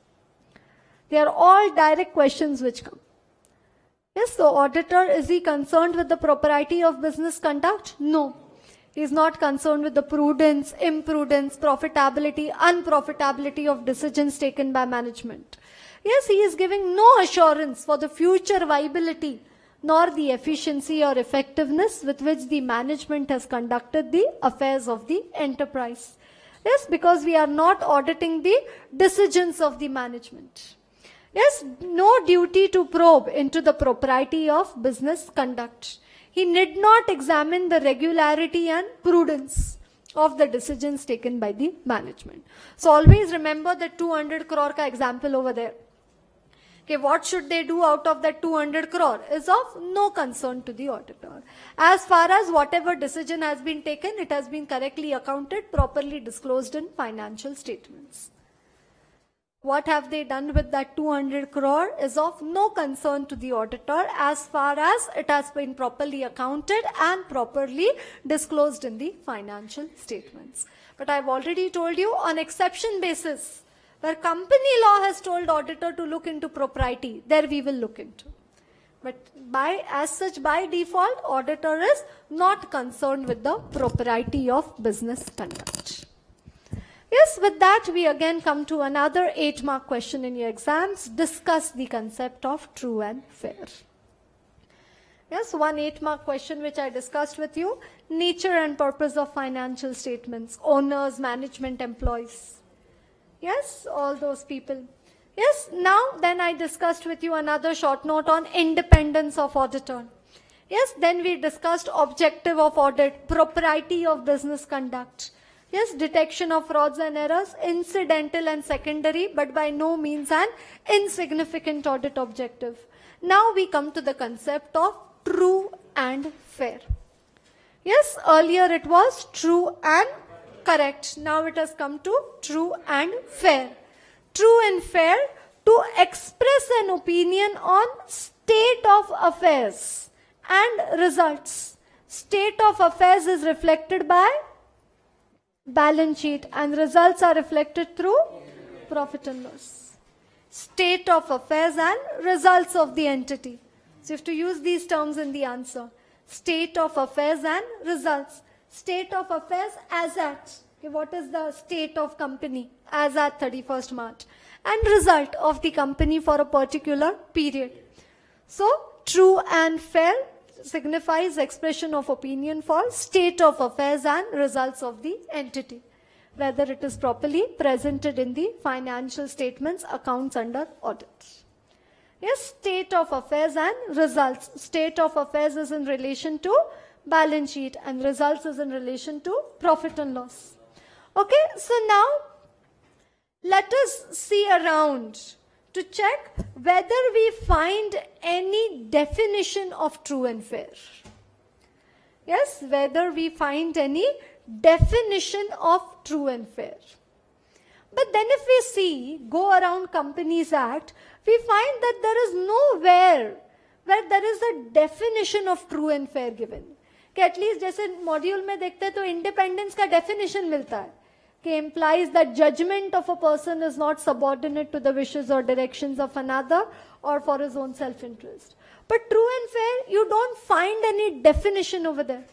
They are all direct questions which come. Yes, so auditor, is he concerned with the propriety of business conduct? No. He is not concerned with the prudence, imprudence, profitability, unprofitability of decisions taken by management. Yes, he is giving no assurance for the future viability nor the efficiency or effectiveness with which the management has conducted the affairs of the enterprise. Yes, because we are not auditing the decisions of the management. Yes, no duty to probe into the propriety of business conduct. He need not examine the regularity and prudence of the decisions taken by the management. So always remember the 200 crore ka example over there. Okay, what should they do out of that 200 crore is of no concern to the auditor. As far as whatever decision has been taken, it has been correctly accounted, properly disclosed in financial statements. What have they done with that 200 crore is of no concern to the auditor as far as it has been properly accounted and properly disclosed in the financial statements. But I've already told you, on exception basis, where company law has told auditor to look into propriety, there we will look into. But as such, by default, auditor is not concerned with the propriety of business conduct. Yes, with that, we again come to another 8-mark question in your exams. Discuss the concept of true and fair. Yes, one 8-mark question which I discussed with you. Nature and purpose of financial statements. Owners, management, employees. Yes, all those people. Yes, now then I discussed with you another short note on independence of auditor. Yes, then we discussed objective of audit, propriety of business conduct. Yes, detection of frauds and errors, incidental and secondary, but by no means an insignificant audit objective. Now we come to the concept of true and fair. Yes, earlier it was true and correct. Now it has come to true and fair. True and fair, to express an opinion on state of affairs and results. State of affairs is reflected by balance sheet and results are reflected through profit and loss. State of affairs and results of the entity. So you have to use these terms in the answer. State of affairs and results. State of affairs as at. Okay, what is the state of company as at 31st March? And result of the company for a particular period. So true and fair signifies expression of opinion for state of affairs and results of the entity, whether it is properly presented in the financial statements, accounts under audit. Yes, state of affairs and results. State of affairs is in relation to balance sheet and results is in relation to profit and loss. Okay, so now let us see around to check whether we find any definition of true and fair. Yes, whether we find any definition of true and fair. But then if we see, go around Companies Act, we find that there is nowhere where there is a definition of true and fair given. कि at least जैसे module में देखते हैं तो independence का definition मिलता है कि implies that judgment of a person is not subordinate to the wishes or directions of another or for his own self-interest. But true and fair, you don't find any definition over there.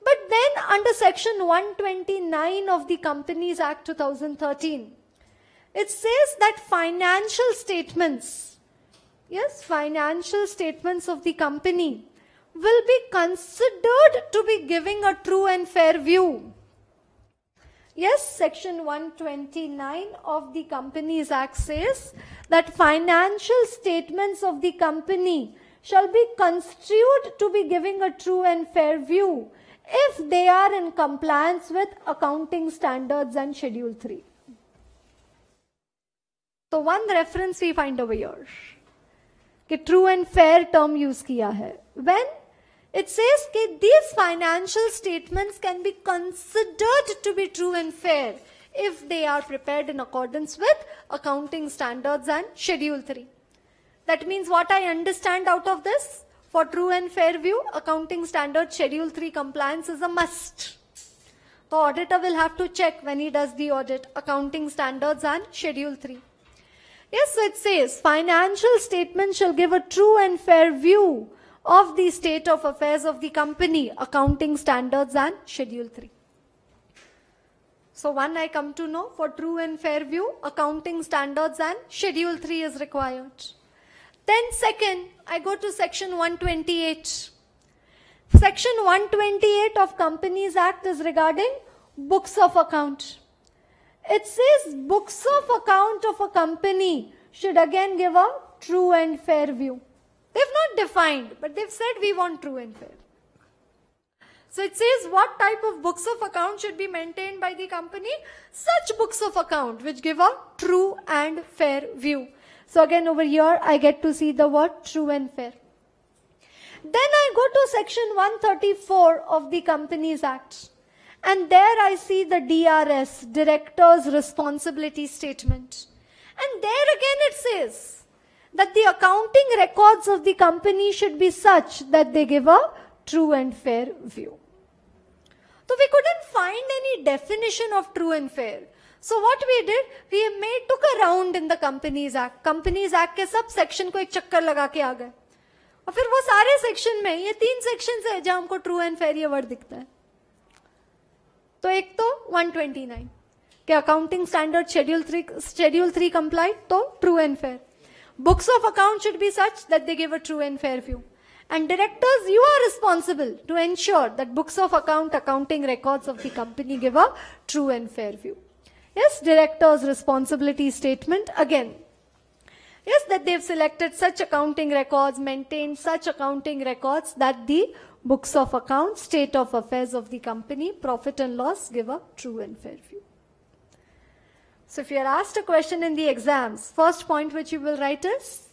But then under section 129 of the Companies Act 2013, it says that financial statements, yes, financial statements of the company will be considered to be giving a true and fair view. Yes, section 129 of the Companies Act says that financial statements of the company shall be construed to be giving a true and fair view if they are in compliance with accounting standards and schedule 3. तो one reference we find over here कि true and fair term use किया है. When it says कि these financial statements can be considered to be true and fair if they are prepared in accordance with accounting standards and schedule 3. That means what I understand out of this, for true and fair view, accounting standard schedule 3 compliance is a must. The auditor will have to check when he does the audit, accounting standards and schedule 3. Yes, so it says financial statements shall give a true and fair view of the state of affairs of the company, accounting standards and schedule 3. So one I come to know, for true and fair view, accounting standards and schedule 3 is required. Then second, I go to section 128. Section 128 of Companies Act is regarding books of account. It says books of account of a company should again give a true and fair view. They've not defined, but they've said we want true and fair. So it says what type of books of account should be maintained by the company? Such books of account which give a true and fair view. So again over here I get to see the word true and fair. Then I go to section 134 of the Companies Act. And there I see the DRS, Director's Responsibility Statement. And there again it says that the accounting records of the company should be such that they give a true and fair view. So we couldn't find any definition of true and fair. So what we did, we took a round in the Companies Act. Companies Act के sub section को एक चक्कर लगा के आ गए. और फिर वो सारे सेक्शन में, ये 3 सेक्शन है जहां हमको ट्रू एंड फेयर ये वर्ड दिखता है. तो एक तो 129 कि अकाउंटिंग स्टैंडर्ड शेड्यूल 3 कंप्लाइड, तो true and fair. Books of account should be such that they give a true and fair view. And directors, you are responsible to ensure that books of account, accounting records of the company give a true and fair view. Yes, director's responsibility statement again. Yes, that they've selected such accounting records, maintained such accounting records that the books of account, state of affairs of the company, profit and loss give a true and fair view. So if you are asked a question in the exams, first point which you will write is,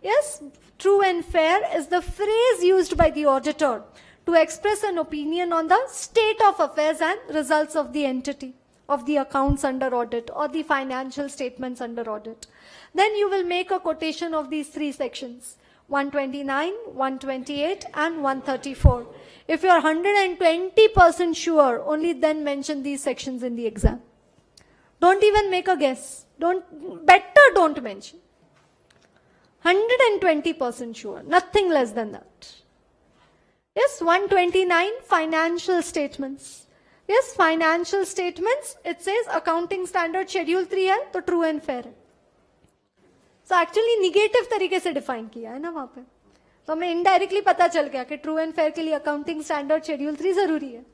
yes, true and fair is the phrase used by the auditor to express an opinion on the state of affairs and results of the entity, of the accounts under audit or the financial statements under audit. Then you will make a quotation of these 3 sections, 129, 128 and 134. If you are 120% sure, only then mention these sections in the exam. Don't even make a guess. Better don't mention. 120% sure, nothing less than that. Yes, 129, financial statements. Yes, financial statements, it says accounting standard schedule 3 है, तो true and fair है. So actually negative तरीके से define किया है ना वहाँ पे. तो हमें indirectly पता चल गया कि true and fair के लिए accounting standard schedule 3 जरूरी है.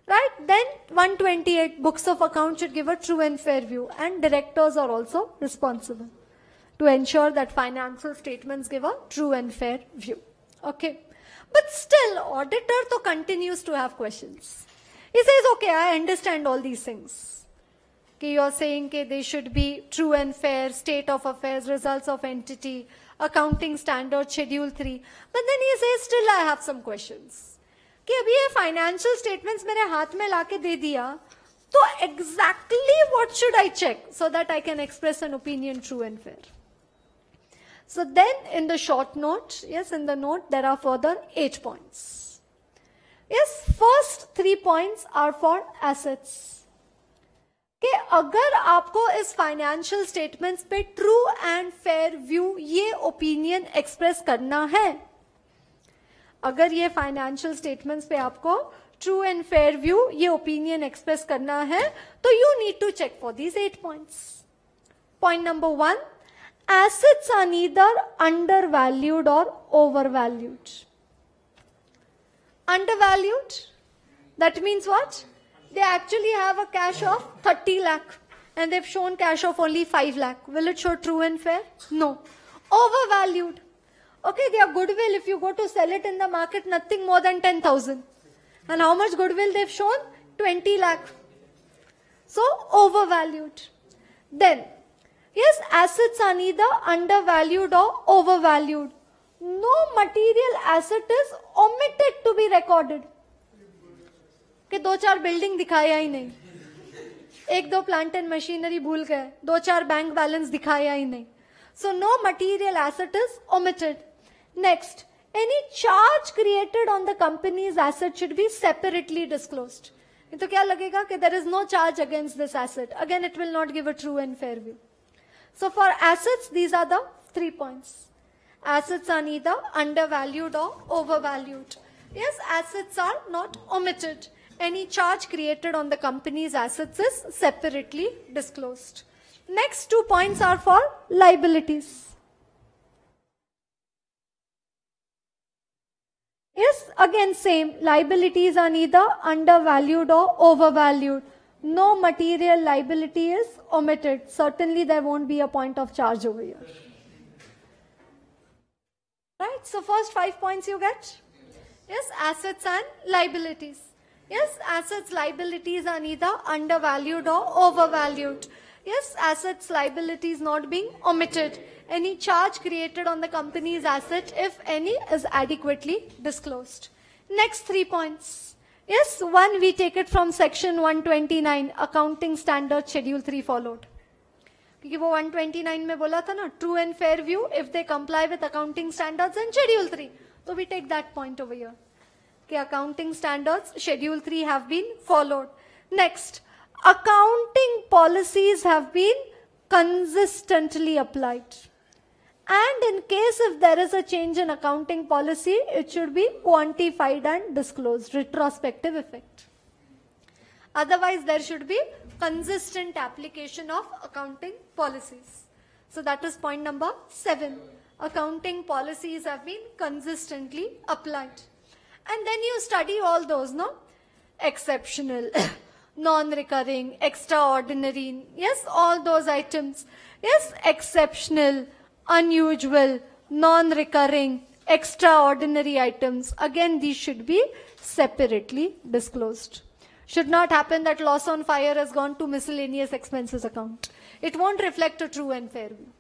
Right? Then 128, books of account should give a true and fair view, and directors are also responsible to ensure that financial statements give a true and fair view. Okay. But still, auditor to continues to have questions. He says, okay, I understand all these things. Okay, you're saying okay, they should be true and fair, state of affairs, results of entity, accounting standard, schedule 3. But then he says, still I have some questions. कि अभी ये financial statements मेरे हाथ में लाके दे दिया, तो exactly what should I check so that I can express an opinion true and fair? So then in the short note, yes, in the note there are further 8 points. Yes, first 3 points are for assets. कि अगर आपको इस financial statements पे true and fair view ये opinion express करना है, अगर ये फाइनेंशियल स्टेटमेंट्स पे आपको ट्रू एंड फेयर व्यू ये ओपिनियन एक्सप्रेस करना है, तो you need to check for these 8 points. Point number 1, assets are neither under valued or over valued. Undervalued, that means what? They actually have a cash of 30 lakh and they've shown cash of only 5 lakh. Will it show true and fair? No. Overvalued. Okay, their goodwill, if you go to sell it in the market, nothing more than 10,000. And how much goodwill they've shown? 20 lakh. So, overvalued. Then, Yes, assets are neither undervalued or overvalued. No material asset is omitted to be recorded. कि 2-4 building दिखाया ही नहीं, 1-2 plant and machinery भूल गए, 2-4 bank balance दिखाया ही नहीं. So no material asset is omitted. Next, any charge created on the company's asset should be separately disclosed. तो क्या लगेगा कि there is no charge against this asset. Again, it will not give a true and fair view. So for assets, these are the 3 points. Assets are neither undervalued or overvalued. Yes, assets are not omitted. Any charge created on the company's assets is separately disclosed. Next 2 points are for liabilities. Yes, again same. Liabilities are neither undervalued or overvalued. No material liability is omitted. Certainly there won't be a point of charge over here. Right, so first 5 points you get. Yes, assets and liabilities. Yes, assets, liabilities are neither undervalued or overvalued. Yes, assets, liabilities not being omitted. Any charge created on the company's asset, if any, is adequately disclosed. Next 3 points. Yes, one we take it from section 129, accounting standard schedule 3 followed. क्योंकि वो 129 में बोला था ना, true and fair view if they comply with accounting standards and schedule 3. So we take that point over here. Okay, accounting standards, schedule 3 have been followed. Next, accounting policies have been consistently applied. And in case if there is a change in accounting policy, it should be quantified and disclosed, retrospective effect. Otherwise, there should be consistent application of accounting policies. So that is point number 7. Accounting policies have been consistently applied. And then you study all those, no? Exceptional, non-recurring, extraordinary. Yes, all those items. Yes, exceptional, unusual, non-recurring, extraordinary items. Again, these should be separately disclosed. Should not happen that loss on fire has gone to miscellaneous expenses account. It won't reflect a true and fair view.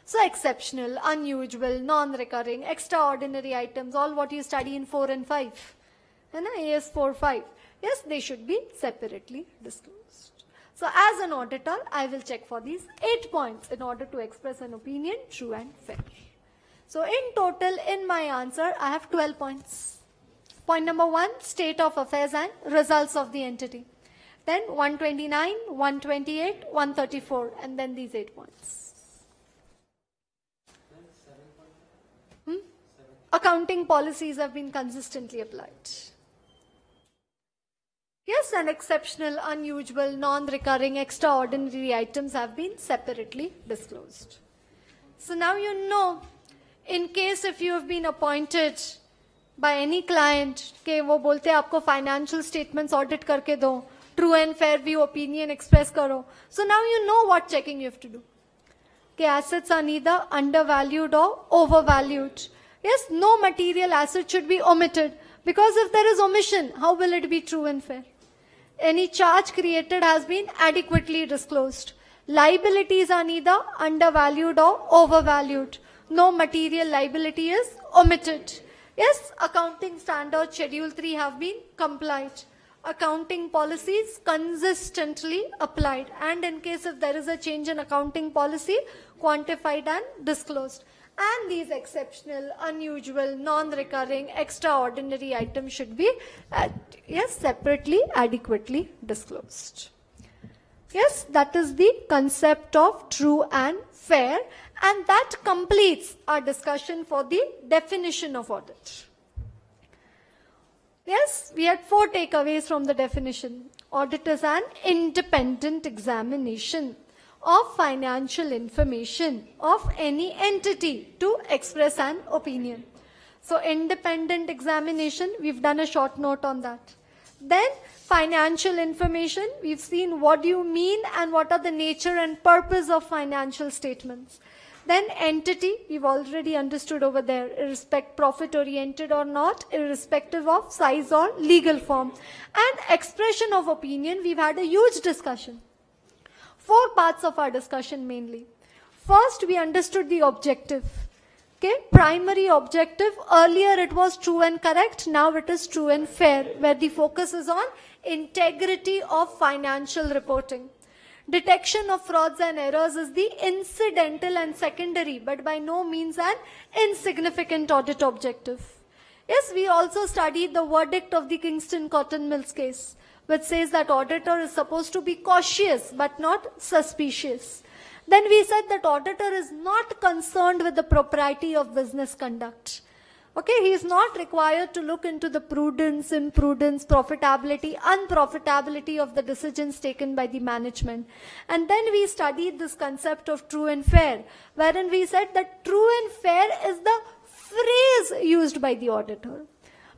So exceptional, unusual, non-recurring, extraordinary items, all what you study in 4 and 5. And A.S. 5. Yes, they should be separately disclosed. So as an auditor, I will check for these 8 points in order to express an opinion, true and fair. So in total, in my answer, I have 12 points. Point number 1, state of affairs and results of the entity. Then 129, 128, 134, and then these 8 points. Accounting policies have been consistently applied. Yes, and exceptional, unusual, non-recurring, extraordinary items have been separately disclosed. So now you know, in case if you have been appointed by any client, के वो बोलते हैं आपको financial statements audit करके दो, true and fair view opinion express करो. So now you know what checking you have to do. के assets are neither undervalued or overvalued. Yes, no material asset should be omitted. Because if there is omission, how will it be true and fair? Any charge created has been adequately disclosed. Liabilities are neither undervalued or overvalued. No material liability is omitted. Yes, accounting standards schedule 3 have been complied. Accounting policies consistently applied. And in case if there is a change in accounting policy, quantified and disclosed. And these exceptional, unusual, non-recurring, extraordinary items should be, yes, separately, adequately disclosed. Yes, that is the concept of true and fair, and that completes our discussion for the definition of audit. Yes, we had 4 takeaways from the definition. Audit is an independent examination of financial information of any entity to express an opinion. So independent examination, we've done a short note on that. Then financial information, we've seen what do you mean and what are the nature and purpose of financial statements. Then entity, we've already understood over there, irrespective profit oriented or not, irrespective of size or legal form. And expression of opinion, we've had a huge discussion. 4 parts of our discussion mainly. First, we understood the objective. Okay, primary objective, earlier it was true and correct, now it is true and fair, where the focus is on integrity of financial reporting. Detection of frauds and errors is the incidental and secondary, but by no means an insignificant audit objective. Yes, we also studied the verdict of the Kingston Cotton Mills case, which says that auditor is supposed to be cautious but not suspicious. Then we said that auditor is not concerned with the propriety of business conduct. Okay, he is not required to look into the prudence, imprudence, profitability, unprofitability of the decisions taken by the management. And then we studied this concept of true and fair, wherein we said that true and fair is the phrase used by the auditor.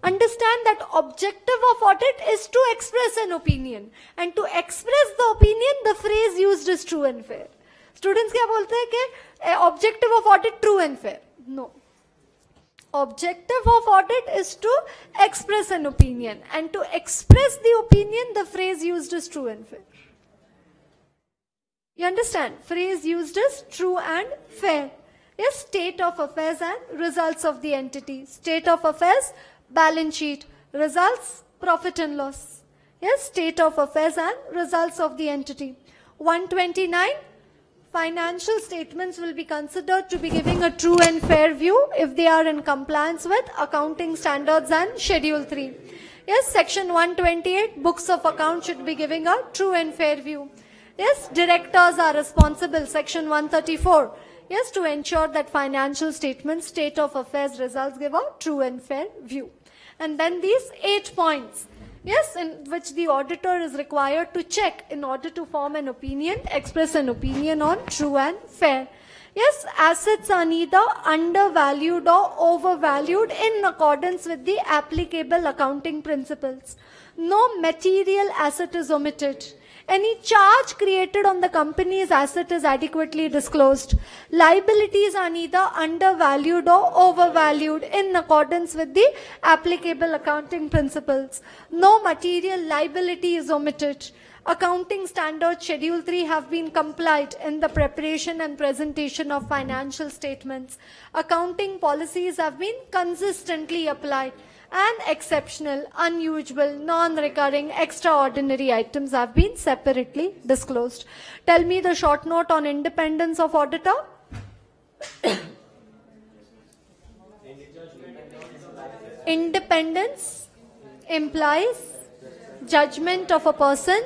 Understand that objective of audit is to express an opinion. And to express the opinion, the phrase used is true and fair. Students क्या बोलते हैं कि objective of audit true and fair? No. Objective of audit is to express an opinion. And to express the opinion, the phrase used is true and fair. You understand? Phrase used is true and fair. Yes, state of affairs and results of the entity. State of affairs, balance sheet. Results, profit and loss. Yes, state of affairs and results of the entity. 129. Financial statements will be considered to be giving a true and fair view if they are in compliance with accounting standards and Schedule 3. Yes, Section 128, books of account should be giving a true and fair view. Yes, directors are responsible, Section 134. Yes, to ensure that financial statements, state of affairs results give a true and fair view. And then these 8 points. Yes, in which the auditor is required to check in order to form an opinion, express an opinion on true and fair. Yes, assets are neither undervalued or overvalued in accordance with the applicable accounting principles. No material asset is omitted. Any charge created on the company's asset is adequately disclosed. Liabilities are neither undervalued or overvalued in accordance with the applicable accounting principles. No material liability is omitted. Accounting standards Schedule 3 have been complied in the preparation and presentation of financial statements. Accounting policies have been consistently applied. And exceptional, unusual, non-recurring, extraordinary items have been separately disclosed. Tell me the short note on independence of auditor. Independence implies judgment of a person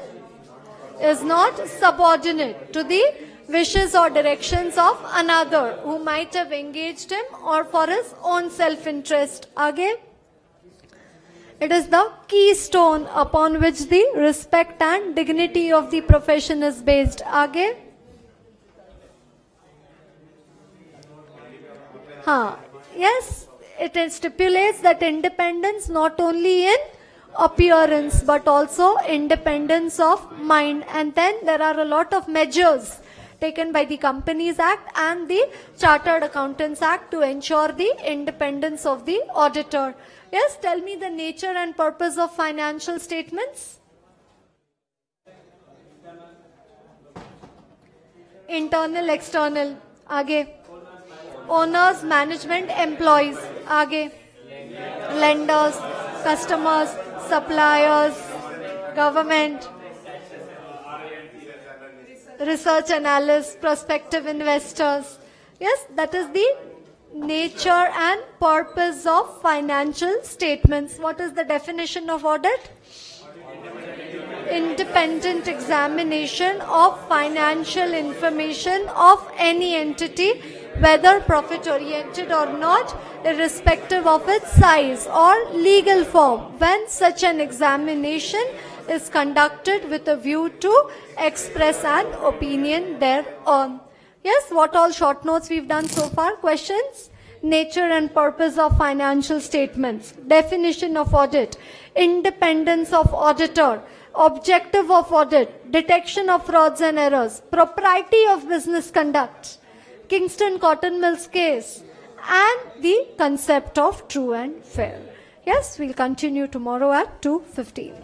is not subordinate to the wishes or directions of another who might have engaged him or for his own self-interest. Again, it is the keystone upon which the respect and dignity of the profession is based. Again. Yes, it stipulates that independence not only in appearance but also independence of mind. And then there are a lot of measures taken by the Companies Act and the Chartered Accountants Act to ensure the independence of the auditor. Yes, tell me the nature and purpose of financial statements. Internal, external. Aage. Owners, management, employees. Aage. Lenders, customers, suppliers, government, research analysts, prospective investors. Yes, that is the nature and purpose of financial statements. What is the definition of audit? Independent examination of financial information of any entity, whether profit-oriented or not, irrespective of its size or legal form, when such an examination is conducted with a view to express an opinion thereon. Yes, what all short notes we've done so far? Questions? Nature and purpose of financial statements. Definition of audit. Independence of auditor. Objective of audit. Detection of frauds and errors. Propriety of business conduct. Kingston Cotton Mills case. And the concept of true and fair. Yes, we'll continue tomorrow at 2:15.